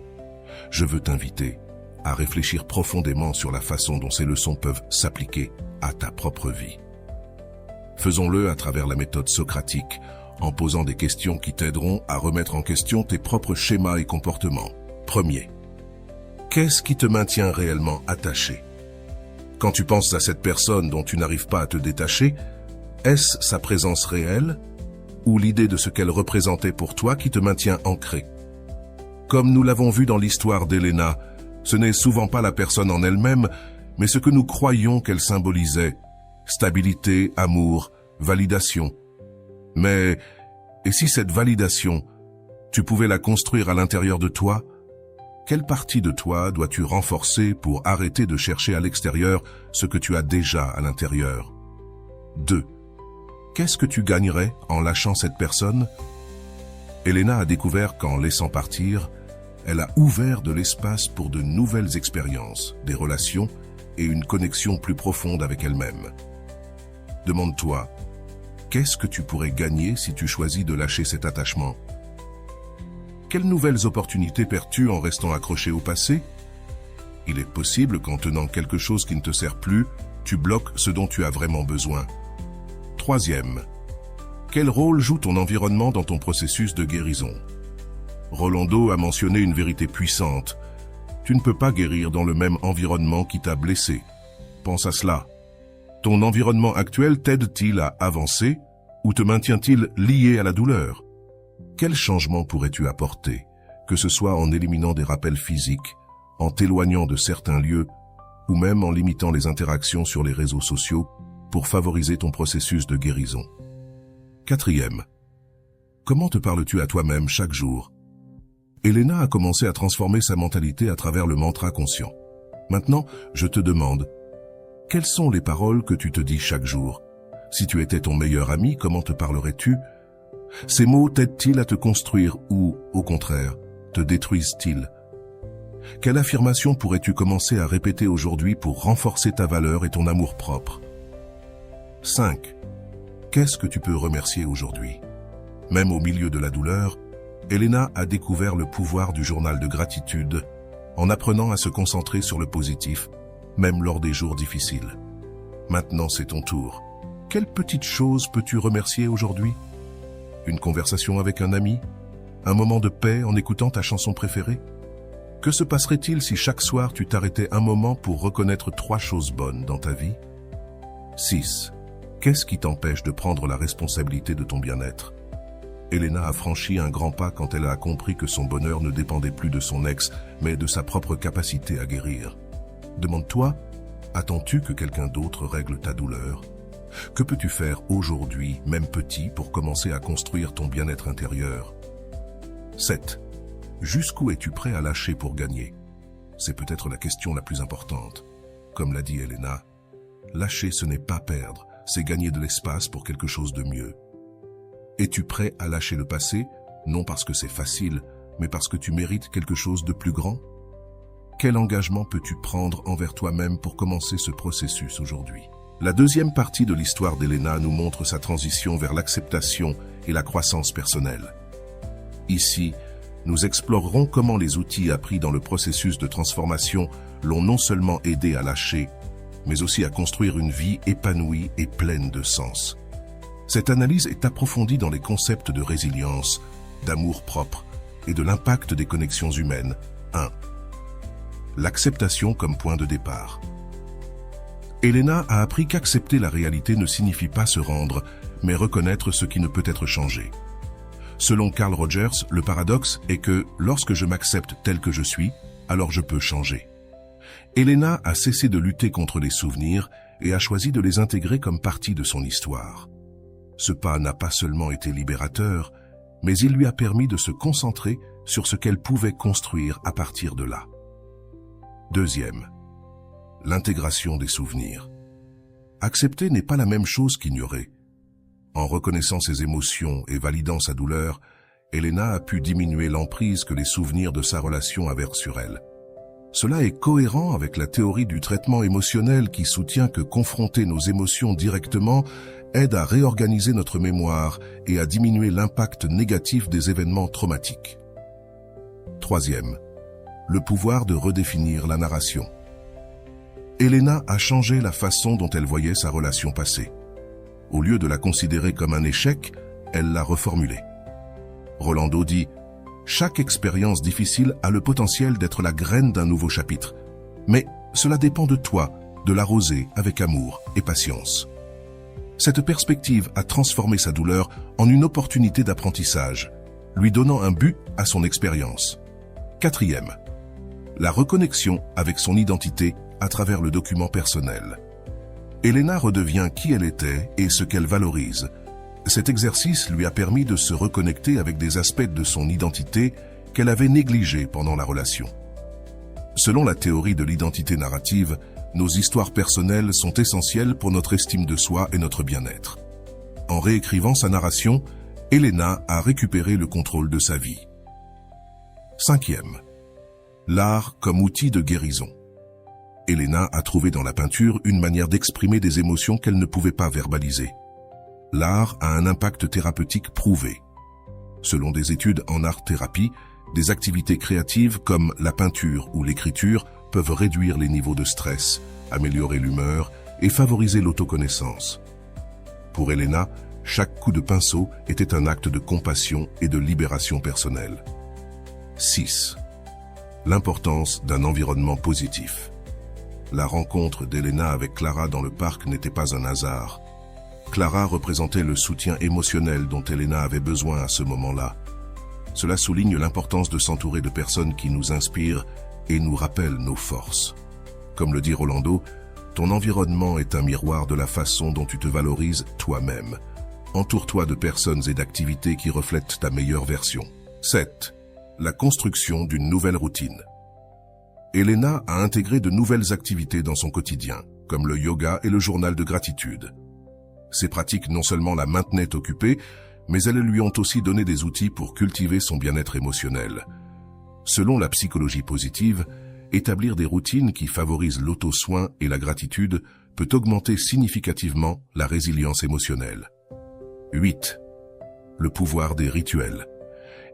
je veux t'inviter à réfléchir profondément sur la façon dont ces leçons peuvent s'appliquer à ta propre vie. Faisons-le à travers la méthode socratique, en posant des questions qui t'aideront à remettre en question tes propres schémas et comportements. Premier, qu'est-ce qui te maintient réellement attaché? Quand tu penses à cette personne dont tu n'arrives pas à te détacher, est-ce sa présence réelle ou l'idée de ce qu'elle représentait pour toi qui te maintient ancré? Comme nous l'avons vu dans l'histoire d'Elena, ce n'est souvent pas la personne en elle-même, mais ce que nous croyons qu'elle symbolisait: stabilité, amour, validation. Mais, et si cette validation, tu pouvais la construire à l'intérieur de toi? Quelle partie de toi dois-tu renforcer pour arrêter de chercher à l'extérieur ce que tu as déjà à l'intérieur? 2. Qu'est-ce que tu gagnerais en lâchant cette personne? Elena a découvert qu'en laissant partir, elle a ouvert de l'espace pour de nouvelles expériences, des relations et une connexion plus profonde avec elle-même. Demande-toi, qu'est-ce que tu pourrais gagner si tu choisis de lâcher cet attachement? Quelles nouvelles opportunités perds-tu en restant accroché au passé? Il est possible qu'en tenant quelque chose qui ne te sert plus, tu bloques ce dont tu as vraiment besoin. 3e, quel rôle joue ton environnement dans ton processus de guérison? Rolando a mentionné une vérité puissante. Tu ne peux pas guérir dans le même environnement qui t'a blessé. Pense à cela. Ton environnement actuel t'aide-t-il à avancer ou te maintient-il lié à la douleur? Quel changement pourrais-tu apporter, que ce soit en éliminant des rappels physiques, en t'éloignant de certains lieux ou même en limitant les interactions sur les réseaux sociaux pour favoriser ton processus de guérison? 4e, comment te parles-tu à toi-même chaque jour? Elena a commencé à transformer sa mentalité à travers le mantra conscient. Maintenant, je te demande, quelles sont les paroles que tu te dis chaque jour? Si tu étais ton meilleur ami, comment te parlerais-tu? Ces mots t'aident-ils à te construire ou, au contraire, te détruisent-ils? Quelle affirmation pourrais-tu commencer à répéter aujourd'hui pour renforcer ta valeur et ton amour-propre? 5. Qu'est-ce que tu peux remercier aujourd'hui? Même au milieu de la douleur, Elena a découvert le pouvoir du journal de gratitude en apprenant à se concentrer sur le positif, même lors des jours difficiles. Maintenant, c'est ton tour. Quelle petite chose peux-tu remercier aujourd'hui? Une conversation avec un ami? Un moment de paix en écoutant ta chanson préférée? Que se passerait-il si chaque soir tu t'arrêtais un moment pour reconnaître 3 choses bonnes dans ta vie? 6. Qu'est-ce qui t'empêche de prendre la responsabilité de ton bien-être? Elena a franchi un grand pas quand elle a compris que son bonheur ne dépendait plus de son ex, mais de sa propre capacité à guérir. Demande-toi, attends-tu que quelqu'un d'autre règle ta douleur? Que peux-tu faire aujourd'hui, même petit, pour commencer à construire ton bien-être intérieur? 7. Jusqu'où es-tu prêt à lâcher pour gagner? C'est peut-être la question la plus importante. Comme l'a dit Elena, lâcher ce n'est pas perdre, c'est gagner de l'espace pour quelque chose de mieux. Es-tu prêt à lâcher le passé, non parce que c'est facile, mais parce que tu mérites quelque chose de plus grand? Quel engagement peux-tu prendre envers toi-même pour commencer ce processus aujourd'hui? La deuxième partie de l'histoire d'Elena nous montre sa transition vers l'acceptation et la croissance personnelle. Ici, nous explorerons comment les outils appris dans le processus de transformation l'ont non seulement aidé à lâcher, mais aussi à construire une vie épanouie et pleine de sens. Cette analyse est approfondie dans les concepts de résilience, d'amour propre et de l'impact des connexions humaines. 1. L'acceptation comme point de départ. Elena a appris qu'accepter la réalité ne signifie pas se rendre, mais reconnaître ce qui ne peut être changé. Selon Carl Rogers, le paradoxe est que lorsque je m'accepte tel que je suis, alors je peux changer. Elena a cessé de lutter contre les souvenirs et a choisi de les intégrer comme partie de son histoire. Ce pas n'a pas seulement été libérateur, mais il lui a permis de se concentrer sur ce qu'elle pouvait construire à partir de là. Deuxième, l'intégration des souvenirs. Accepter n'est pas la même chose qu'ignorer. En reconnaissant ses émotions et validant sa douleur, Elena a pu diminuer l'emprise que les souvenirs de sa relation avaient sur elle. Cela est cohérent avec la théorie du traitement émotionnel qui soutient que confronter nos émotions directement aide à réorganiser notre mémoire et à diminuer l'impact négatif des événements traumatiques. Troisième, le pouvoir de redéfinir la narration. Elena a changé la façon dont elle voyait sa relation passée. Au lieu de la considérer comme un échec, elle l'a reformulée. Rolando dit « Chaque expérience difficile a le potentiel d'être la graine d'un nouveau chapitre. Mais cela dépend de toi, de l'arroser avec amour et patience. » Cette perspective a transformé sa douleur en une opportunité d'apprentissage, lui donnant un but à son expérience. Quatrième, la reconnexion avec son identité à travers le document personnel. Elena redevient qui elle était et ce qu'elle valorise. Cet exercice lui a permis de se reconnecter avec des aspects de son identité qu'elle avait négligés pendant la relation. Selon la théorie de l'identité narrative, nos histoires personnelles sont essentielles pour notre estime de soi et notre bien-être. En réécrivant sa narration, Elena a récupéré le contrôle de sa vie. Cinquième, l'art comme outil de guérison. Elena a trouvé dans la peinture une manière d'exprimer des émotions qu'elle ne pouvait pas verbaliser. L'art a un impact thérapeutique prouvé. Selon des études en art-thérapie, des activités créatives comme la peinture ou l'écriture peuvent réduire les niveaux de stress, améliorer l'humeur et favoriser l'autoconnaissance. Pour Elena, chaque coup de pinceau était un acte de compassion et de libération personnelle. 6. L'importance d'un environnement positif. La rencontre d'Elena avec Clara dans le parc n'était pas un hasard. Clara représentait le soutien émotionnel dont Elena avait besoin à ce moment-là. Cela souligne l'importance de s'entourer de personnes qui nous inspirent et nous rappellent nos forces. Comme le dit Rolando, ton environnement est un miroir de la façon dont tu te valorises toi-même. Entoure-toi de personnes et d'activités qui reflètent ta meilleure version. 7. La construction d'une nouvelle routine. Elena a intégré de nouvelles activités dans son quotidien, comme le yoga et le journal de gratitude. Ces pratiques non seulement la maintenaient occupée, mais elles lui ont aussi donné des outils pour cultiver son bien-être émotionnel. Selon la psychologie positive, établir des routines qui favorisent l'auto-soin et la gratitude peut augmenter significativement la résilience émotionnelle. 8. Le pouvoir des rituels.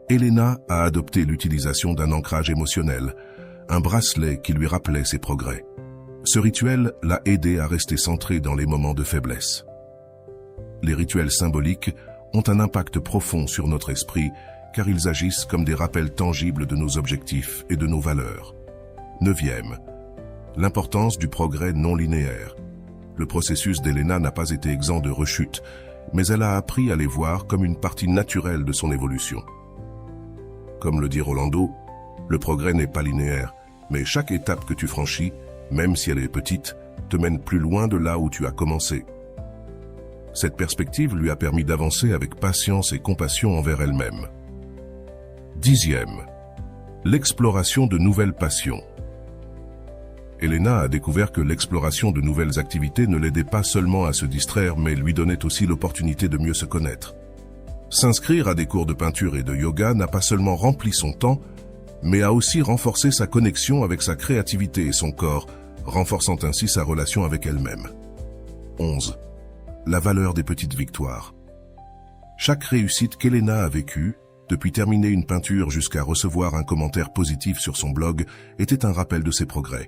Elena a adopté l'utilisation d'un ancrage émotionnel, un bracelet qui lui rappelait ses progrès. Ce rituel l'a aidé à rester centré dans les moments de faiblesse. Les rituels symboliques ont un impact profond sur notre esprit car ils agissent comme des rappels tangibles de nos objectifs et de nos valeurs. 9e. L'importance du progrès non linéaire. Le processus d'Elena n'a pas été exempt de rechutes, mais elle a appris à les voir comme une partie naturelle de son évolution. Comme le dit Rolando, le progrès n'est pas linéaire, mais chaque étape que tu franchis, même si elle est petite, te mène plus loin de là où tu as commencé. Cette perspective lui a permis d'avancer avec patience et compassion envers elle-même. 10e. L'exploration de nouvelles passions. Elena a découvert que l'exploration de nouvelles activités ne l'aidait pas seulement à se distraire, mais lui donnait aussi l'opportunité de mieux se connaître. S'inscrire à des cours de peinture et de yoga n'a pas seulement rempli son temps, mais a aussi renforcé sa connexion avec sa créativité et son corps, renforçant ainsi sa relation avec elle-même. 11. La valeur des petites victoires. Chaque réussite qu'Elena a vécue, depuis terminer une peinture jusqu'à recevoir un commentaire positif sur son blog, était un rappel de ses progrès.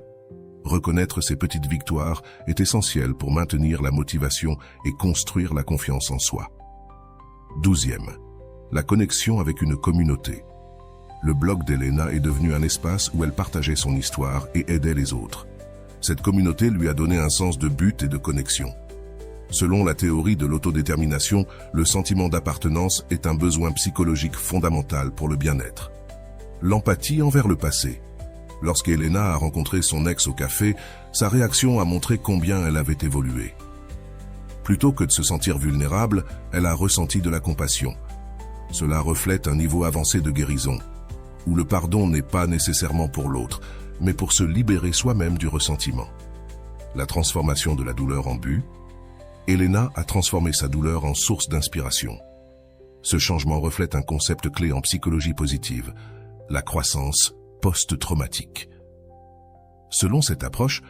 Reconnaître ces petites victoires est essentiel pour maintenir la motivation et construire la confiance en soi. 12e. La connexion avec une communauté. Le blog d'Elena est devenu un espace où elle partageait son histoire et aidait les autres. Cette communauté lui a donné un sens de but et de connexion. Selon la théorie de l'autodétermination, le sentiment d'appartenance est un besoin psychologique fondamental pour le bien-être. L'empathie envers le passé. Lorsqu'Elena a rencontré son ex au café, sa réaction a montré combien elle avait évolué. Plutôt que de se sentir vulnérable, elle a ressenti de la compassion. Cela reflète un niveau avancé de guérison, où le pardon n'est pas nécessairement pour l'autre, mais pour se libérer soi-même du ressentiment. La transformation de la douleur en but. Elena a transformé sa douleur en source d'inspiration. Ce changement reflète un concept clé en psychologie positive, la croissance post-traumatique. Selon cette approche,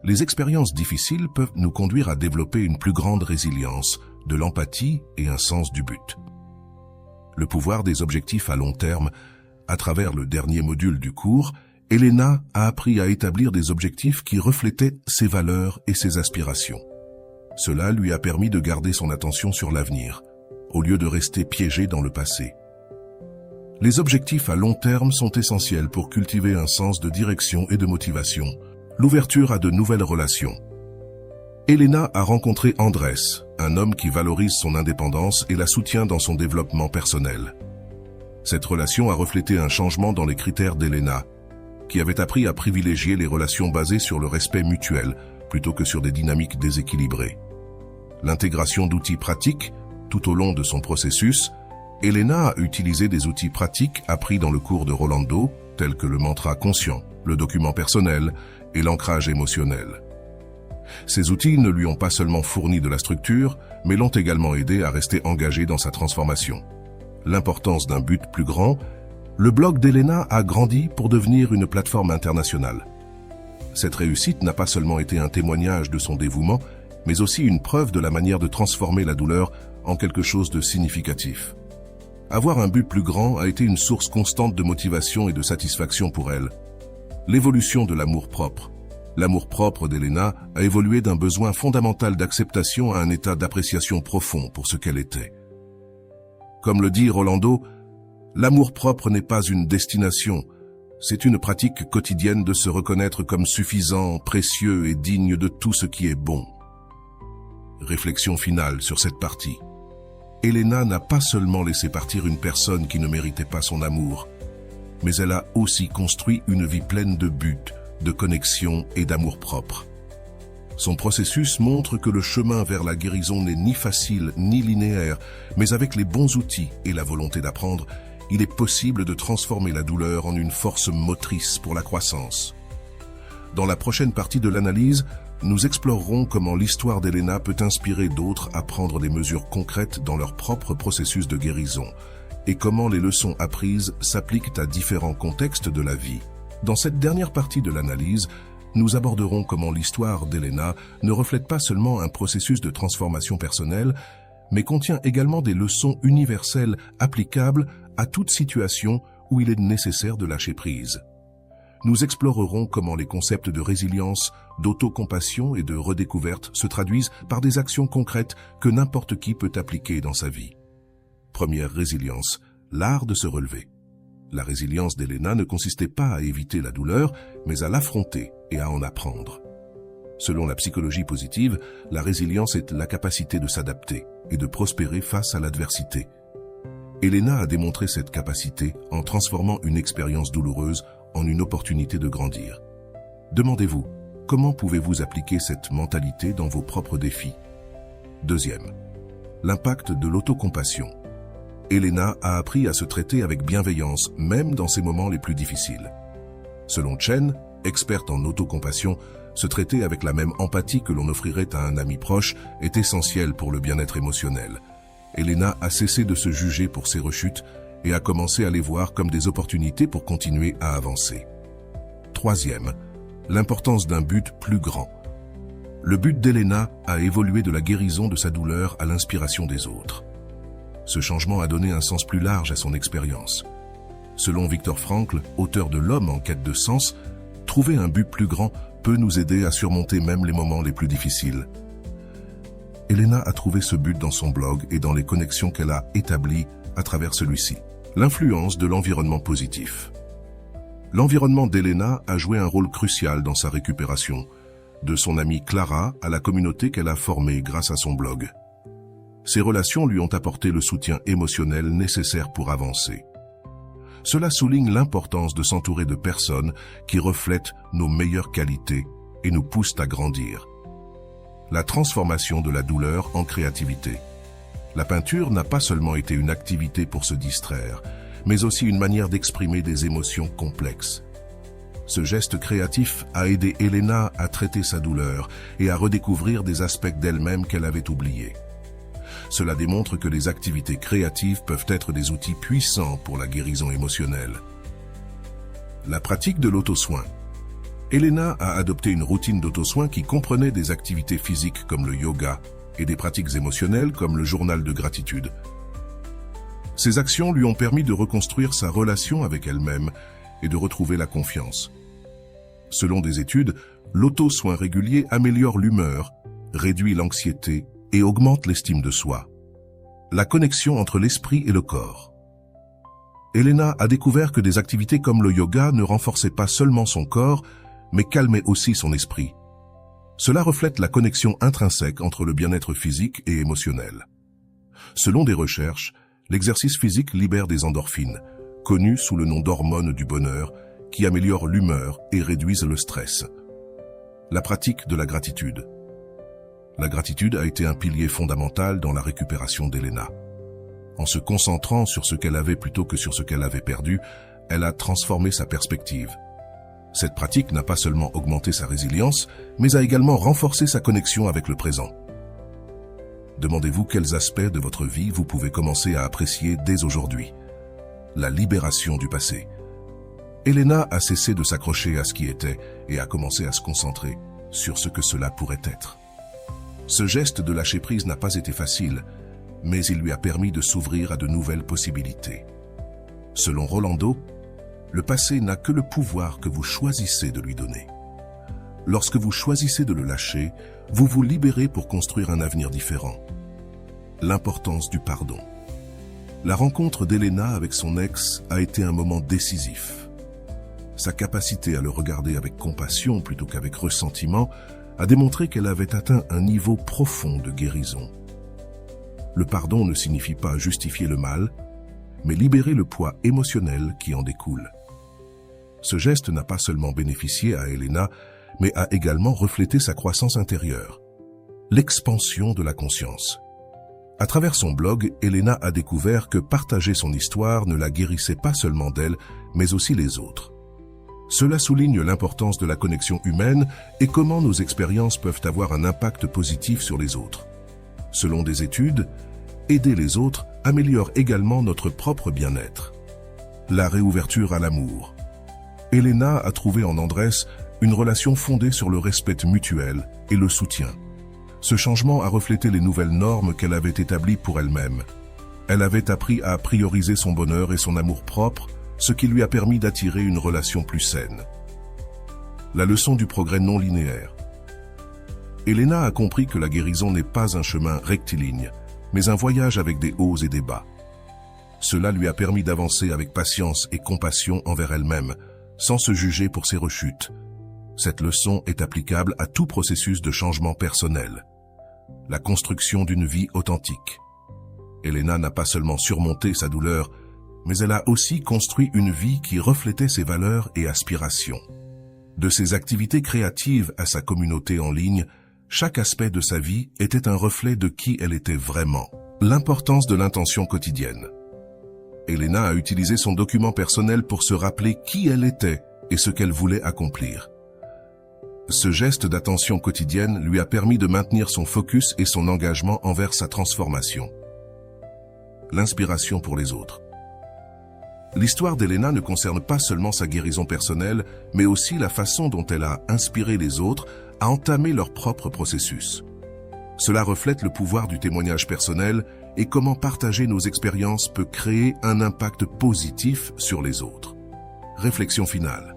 les expériences difficiles peuvent nous conduire à développer une plus grande résilience, de l'empathie et un sens du but. Le pouvoir des objectifs à long terme. À travers le dernier module du cours, Elena a appris à établir des objectifs qui reflétaient ses valeurs et ses aspirations. Cela lui a permis de garder son attention sur l'avenir, au lieu de rester piégée dans le passé. Les objectifs à long terme sont essentiels pour cultiver un sens de direction et de motivation, l'ouverture à de nouvelles relations. Elena a rencontré Andrés, un homme qui valorise son indépendance et la soutient dans son développement personnel. Cette relation a reflété un changement dans les critères d'Elena, qui avait appris à privilégier les relations basées sur le respect mutuel plutôt que sur des dynamiques déséquilibrées. L'intégration d'outils pratiques, tout au long de son processus, Elena a utilisé des outils pratiques appris dans le cours de Rolando, tels que le mantra conscient, le document personnel et l'ancrage émotionnel. Ces outils ne lui ont pas seulement fourni de la structure, mais l'ont également aidé à rester engagé dans sa transformation. L'importance d'un but plus grand, le blog d'Elena a grandi pour devenir une plateforme internationale. Cette réussite n'a pas seulement été un témoignage de son dévouement, mais aussi une preuve de la manière de transformer la douleur en quelque chose de significatif. Avoir un but plus grand a été une source constante de motivation et de satisfaction pour elle. L'évolution de l'amour-propre. L'amour-propre d'Elena a évolué d'un besoin fondamental d'acceptation à un état d'appréciation profond pour ce qu'elle était. Comme le dit Rolando, l'amour-propre n'est pas une destination, c'est une pratique quotidienne de se reconnaître comme suffisant, précieux et digne de tout ce qui est bon. Réflexion finale sur cette partie. Elena n'a pas seulement laissé partir une personne qui ne méritait pas son amour, mais elle a aussi construit une vie pleine de buts, de connexion et d'amour-propre. Son processus montre que le chemin vers la guérison n'est ni facile ni linéaire, mais avec les bons outils et la volonté d'apprendre, il est possible de transformer la douleur en une force motrice pour la croissance. Dans la prochaine partie de l'analyse, nous explorerons comment l'histoire d'Elena peut inspirer d'autres à prendre des mesures concrètes dans leur propre processus de guérison et comment les leçons apprises s'appliquent à différents contextes de la vie. Dans cette dernière partie de l'analyse, nous aborderons comment l'histoire d'Elena ne reflète pas seulement un processus de transformation personnelle, mais contient également des leçons universelles applicables à toute situation où il est nécessaire de lâcher prise. Nous explorerons comment les concepts de résilience, d'autocompassion et de redécouverte se traduisent par des actions concrètes que n'importe qui peut appliquer dans sa vie. Première résilience, l'art de se relever. La résilience d'Elena ne consistait pas à éviter la douleur, mais à l'affronter et à en apprendre. Selon la psychologie positive, la résilience est la capacité de s'adapter et de prospérer face à l'adversité. Elena a démontré cette capacité en transformant une expérience douloureuse en une opportunité de grandir. Demandez-vous, comment pouvez-vous appliquer cette mentalité dans vos propres défis? Deuxième, l'impact de l'autocompassion. Elena a appris à se traiter avec bienveillance, même dans ses moments les plus difficiles. Selon Chen, experte en autocompassion, se traiter avec la même empathie que l'on offrirait à un ami proche est essentiel pour le bien-être émotionnel. Elena a cessé de se juger pour ses rechutes et a commencé à les voir comme des opportunités pour continuer à avancer. Troisième, l'importance d'un but plus grand. Le but d'Elena a évolué de la guérison de sa douleur à l'inspiration des autres. Ce changement a donné un sens plus large à son expérience. Selon Viktor Frankl, auteur de L'homme en quête de sens, trouver un but plus grand peut nous aider à surmonter même les moments les plus difficiles. Elena a trouvé ce but dans son blog et dans les connexions qu'elle a établies à travers celui-ci. L'influence de l'environnement positif. L'environnement d'Elena a joué un rôle crucial dans sa récupération, de son amie Clara à la communauté qu'elle a formée grâce à son blog. Ces relations lui ont apporté le soutien émotionnel nécessaire pour avancer. Cela souligne l'importance de s'entourer de personnes qui reflètent nos meilleures qualités et nous poussent à grandir. La transformation de la douleur en créativité. La peinture n'a pas seulement été une activité pour se distraire, mais aussi une manière d'exprimer des émotions complexes. Ce geste créatif a aidé Elena à traiter sa douleur et à redécouvrir des aspects d'elle-même qu'elle avait oubliés. Cela démontre que les activités créatives peuvent être des outils puissants pour la guérison émotionnelle. La pratique de l'auto-soin. Elena a adopté une routine d'auto-soin qui comprenait des activités physiques comme le yoga et des pratiques émotionnelles comme le journal de gratitude. Ces actions lui ont permis de reconstruire sa relation avec elle-même et de retrouver la confiance. Selon des études, l'auto-soin régulier améliore l'humeur, réduit l'anxiété et augmente l'estime de soi. La connexion entre l'esprit et le corps. Elena a découvert que des activités comme le yoga ne renforçaient pas seulement son corps, mais calmaient aussi son esprit. Cela reflète la connexion intrinsèque entre le bien-être physique et émotionnel. Selon des recherches, l'exercice physique libère des endorphines, connues sous le nom d'hormones du bonheur, qui améliorent l'humeur et réduisent le stress. La pratique de la gratitude. La gratitude a été un pilier fondamental dans la récupération d'Elena. En se concentrant sur ce qu'elle avait plutôt que sur ce qu'elle avait perdu, elle a transformé sa perspective. Cette pratique n'a pas seulement augmenté sa résilience, mais a également renforcé sa connexion avec le présent. Demandez-vous quels aspects de votre vie vous pouvez commencer à apprécier dès aujourd'hui. La libération du passé. Elena a cessé de s'accrocher à ce qui était et a commencé à se concentrer sur ce que cela pourrait être. Ce geste de lâcher prise n'a pas été facile, mais il lui a permis de s'ouvrir à de nouvelles possibilités. Selon Rolando, le passé n'a que le pouvoir que vous choisissez de lui donner. Lorsque vous choisissez de le lâcher, vous vous libérez pour construire un avenir différent. L'importance du pardon. La rencontre d'Elena avec son ex a été un moment décisif. Sa capacité à le regarder avec compassion plutôt qu'avec ressentiment a démontré qu'elle avait atteint un niveau profond de guérison. Le pardon ne signifie pas justifier le mal, mais libérer le poids émotionnel qui en découle. Ce geste n'a pas seulement bénéficié à Elena, mais a également reflété sa croissance intérieure. L'expansion de la conscience. À travers son blog, Elena a découvert que partager son histoire ne la guérissait pas seulement d'elle, mais aussi les autres. Cela souligne l'importance de la connexion humaine et comment nos expériences peuvent avoir un impact positif sur les autres. Selon des études, aider les autres améliore également notre propre bien-être. La réouverture à l'amour. Elena a trouvé en Andrés une relation fondée sur le respect mutuel et le soutien. Ce changement a reflété les nouvelles normes qu'elle avait établies pour elle-même. Elle avait appris à prioriser son bonheur et son amour-propre, ce qui lui a permis d'attirer une relation plus saine. La leçon du progrès non linéaire. Elena a compris que la guérison n'est pas un chemin rectiligne, mais un voyage avec des hauts et des bas. Cela lui a permis d'avancer avec patience et compassion envers elle-même, sans se juger pour ses rechutes. Cette leçon est applicable à tout processus de changement personnel. La construction d'une vie authentique. Elena n'a pas seulement surmonté sa douleur, mais elle a aussi construit une vie qui reflétait ses valeurs et aspirations. De ses activités créatives à sa communauté en ligne, chaque aspect de sa vie était un reflet de qui elle était vraiment. L'importance de l'intention quotidienne. Elena a utilisé son document personnel pour se rappeler qui elle était et ce qu'elle voulait accomplir. Ce geste d'attention quotidienne lui a permis de maintenir son focus et son engagement envers sa transformation. L'inspiration pour les autres. L'histoire d'Elena ne concerne pas seulement sa guérison personnelle, mais aussi la façon dont elle a inspiré les autres à entamer leur propre processus. Cela reflète le pouvoir du témoignage personnel et comment partager nos expériences peut créer un impact positif sur les autres. Réflexion finale.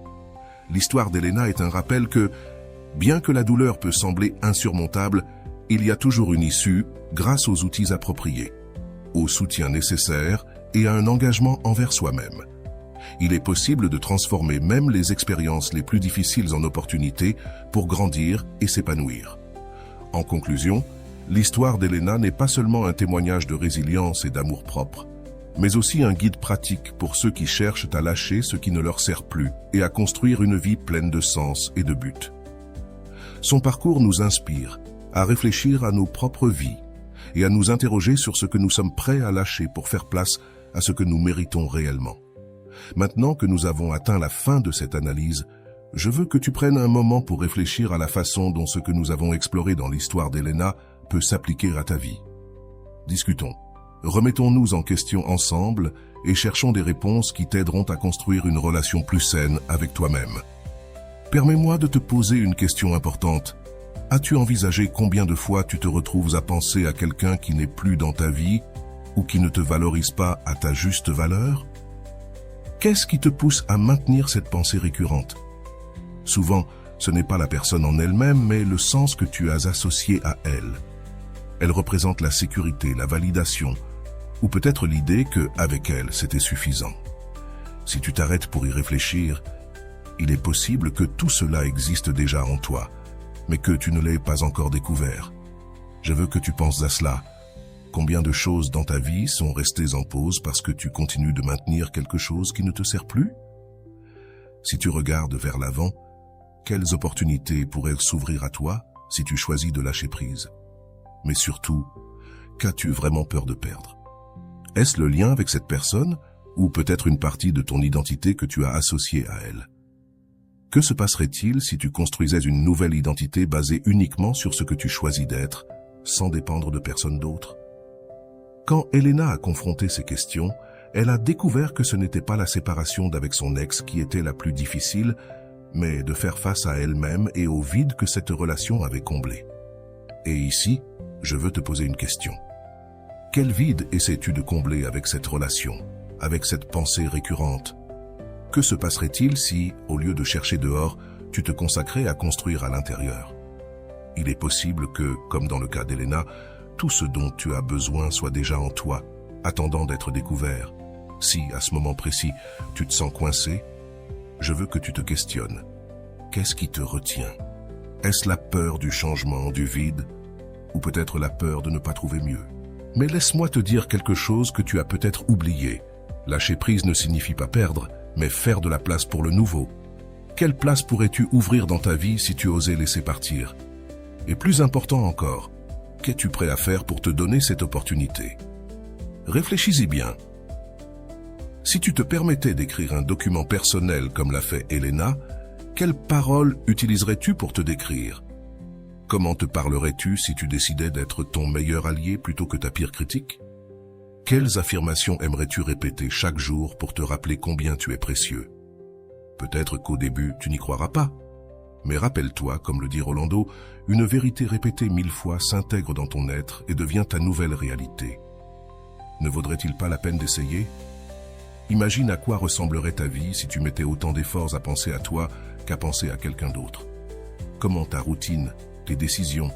L'histoire d'Elena est un rappel que, bien que la douleur peut sembler insurmontable, il y a toujours une issue grâce aux outils appropriés, au soutien nécessaire et à un engagement envers soi-même. Il est possible de transformer même les expériences les plus difficiles en opportunités pour grandir et s'épanouir. En conclusion, l'histoire d'Elena n'est pas seulement un témoignage de résilience et d'amour-propre. mais aussi un guide pratique pour ceux qui cherchent à lâcher ce qui ne leur sert plus et à construire une vie pleine de sens et de but. Son parcours nous inspire à réfléchir à nos propres vies et à nous interroger sur ce que nous sommes prêts à lâcher pour faire place à ce que nous méritons réellement. Maintenant que nous avons atteint la fin de cette analyse, je veux que tu prennes un moment pour réfléchir à la façon dont ce que nous avons exploré dans l'histoire d'Elena peut s'appliquer à ta vie. Discutons, remettons-nous en question ensemble et cherchons des réponses qui t'aideront à construire une relation plus saine avec toi-même. Permets-moi de te poser une question importante. As-tu envisagé combien de fois tu te retrouves à penser à quelqu'un qui n'est plus dans ta vie ou qui ne te valorise pas à ta juste valeur? Qu'est-ce qui te pousse à maintenir cette pensée récurrente? Souvent, ce n'est pas la personne en elle-même, mais le sens que tu as associé à elle. Elle représente la sécurité, la validation, ou peut-être l'idée qu'avec elle, c'était suffisant. Si tu t'arrêtes pour y réfléchir, il est possible que tout cela existe déjà en toi, mais que tu ne l'aies pas encore découvert. Je veux que tu penses à cela. Combien de choses dans ta vie sont restées en pause parce que tu continues de maintenir quelque chose qui ne te sert plus? Si tu regardes vers l'avant, quelles opportunités pourraient s'ouvrir à toi si tu choisis de lâcher prise? Mais surtout, qu'as-tu vraiment peur de perdre? Est-ce le lien avec cette personne ou peut-être une partie de ton identité que tu as associée à elle? Que se passerait-il si tu construisais une nouvelle identité basée uniquement sur ce que tu choisis d'être, sans dépendre de personne d'autre? Quand Elena a confronté ces questions, elle a découvert que ce n'était pas la séparation d'avec son ex qui était la plus difficile, mais de faire face à elle-même et au vide que cette relation avait comblé. Et ici, je veux te poser une question. Quel vide essaies-tu de combler avec cette relation, avec cette pensée récurrente? Que se passerait-il si, au lieu de chercher dehors, tu te consacrais à construire à l'intérieur? Il est possible que, comme dans le cas d'Elena, tout ce dont tu as besoin soit déjà en toi, attendant d'être découvert. Si, à ce moment précis, tu te sens coincé, je veux que tu te questionnes. Qu'est-ce qui te retient? Est-ce la peur du changement, du vide, ou peut-être la peur de ne pas trouver mieux? Mais laisse-moi te dire quelque chose que tu as peut-être oublié. Lâcher prise ne signifie pas perdre, mais faire de la place pour le nouveau. Quelle place pourrais-tu ouvrir dans ta vie si tu osais laisser partir? Et plus important encore, qu'es-tu prêt à faire pour te donner cette opportunité? Réfléchis-y bien. Si tu te permettais d'écrire un document personnel comme l'a fait Elena, quelles paroles utiliserais-tu pour te décrire? Comment te parlerais-tu si tu décidais d'être ton meilleur allié plutôt que ta pire critique? Quelles affirmations aimerais-tu répéter chaque jour pour te rappeler combien tu es précieux? Peut-être qu'au début, tu n'y croiras pas. Mais rappelle-toi, comme le dit Rolando, une vérité répétée 1000 fois s'intègre dans ton être et devient ta nouvelle réalité. Ne vaudrait-il pas la peine d'essayer? Imagine à quoi ressemblerait ta vie si tu mettais autant d'efforts à penser à toi qu'à penser à quelqu'un d'autre. Comment ta routine, tes décisions,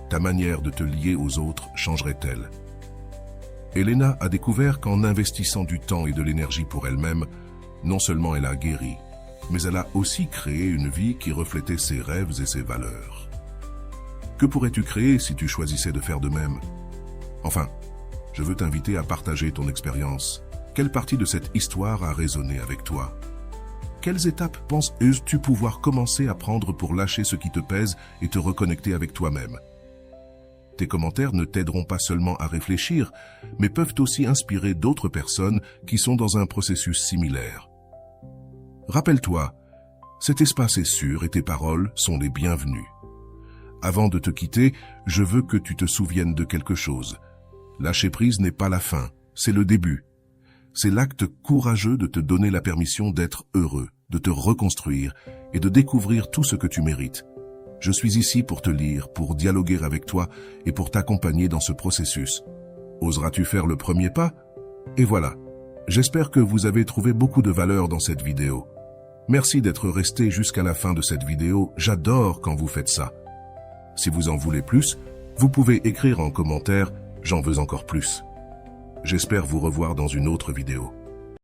ta manière de te lier aux autres changerait-elle? Elena a découvert qu'en investissant du temps et de l'énergie pour elle-même, non seulement elle a guéri, mais elle a aussi créé une vie qui reflétait ses rêves et ses valeurs. Que pourrais-tu créer si tu choisissais de faire de même? Enfin, je veux t'inviter à partager ton expérience. Quelle partie de cette histoire a résonné avec toi? Quelles étapes penses-tu pouvoir commencer à prendre pour lâcher ce qui te pèse et te reconnecter avec toi-même? Tes commentaires ne t'aideront pas seulement à réfléchir, mais peuvent aussi inspirer d'autres personnes qui sont dans un processus similaire. Rappelle-toi, cet espace est sûr et tes paroles sont les bienvenues. Avant de te quitter, je veux que tu te souviennes de quelque chose. Lâcher prise n'est pas la fin, c'est le début. C'est l'acte courageux de te donner la permission d'être heureux, de te reconstruire et de découvrir tout ce que tu mérites. Je suis ici pour te lire, pour dialoguer avec toi et pour t'accompagner dans ce processus. Oseras-tu faire le premier pas? Et voilà, j'espère que vous avez trouvé beaucoup de valeur dans cette vidéo. Merci d'être resté jusqu'à la fin de cette vidéo, j'adore quand vous faites ça. Si vous en voulez plus, vous pouvez écrire en commentaire « J'en veux encore plus ». J'espère vous revoir dans une autre vidéo.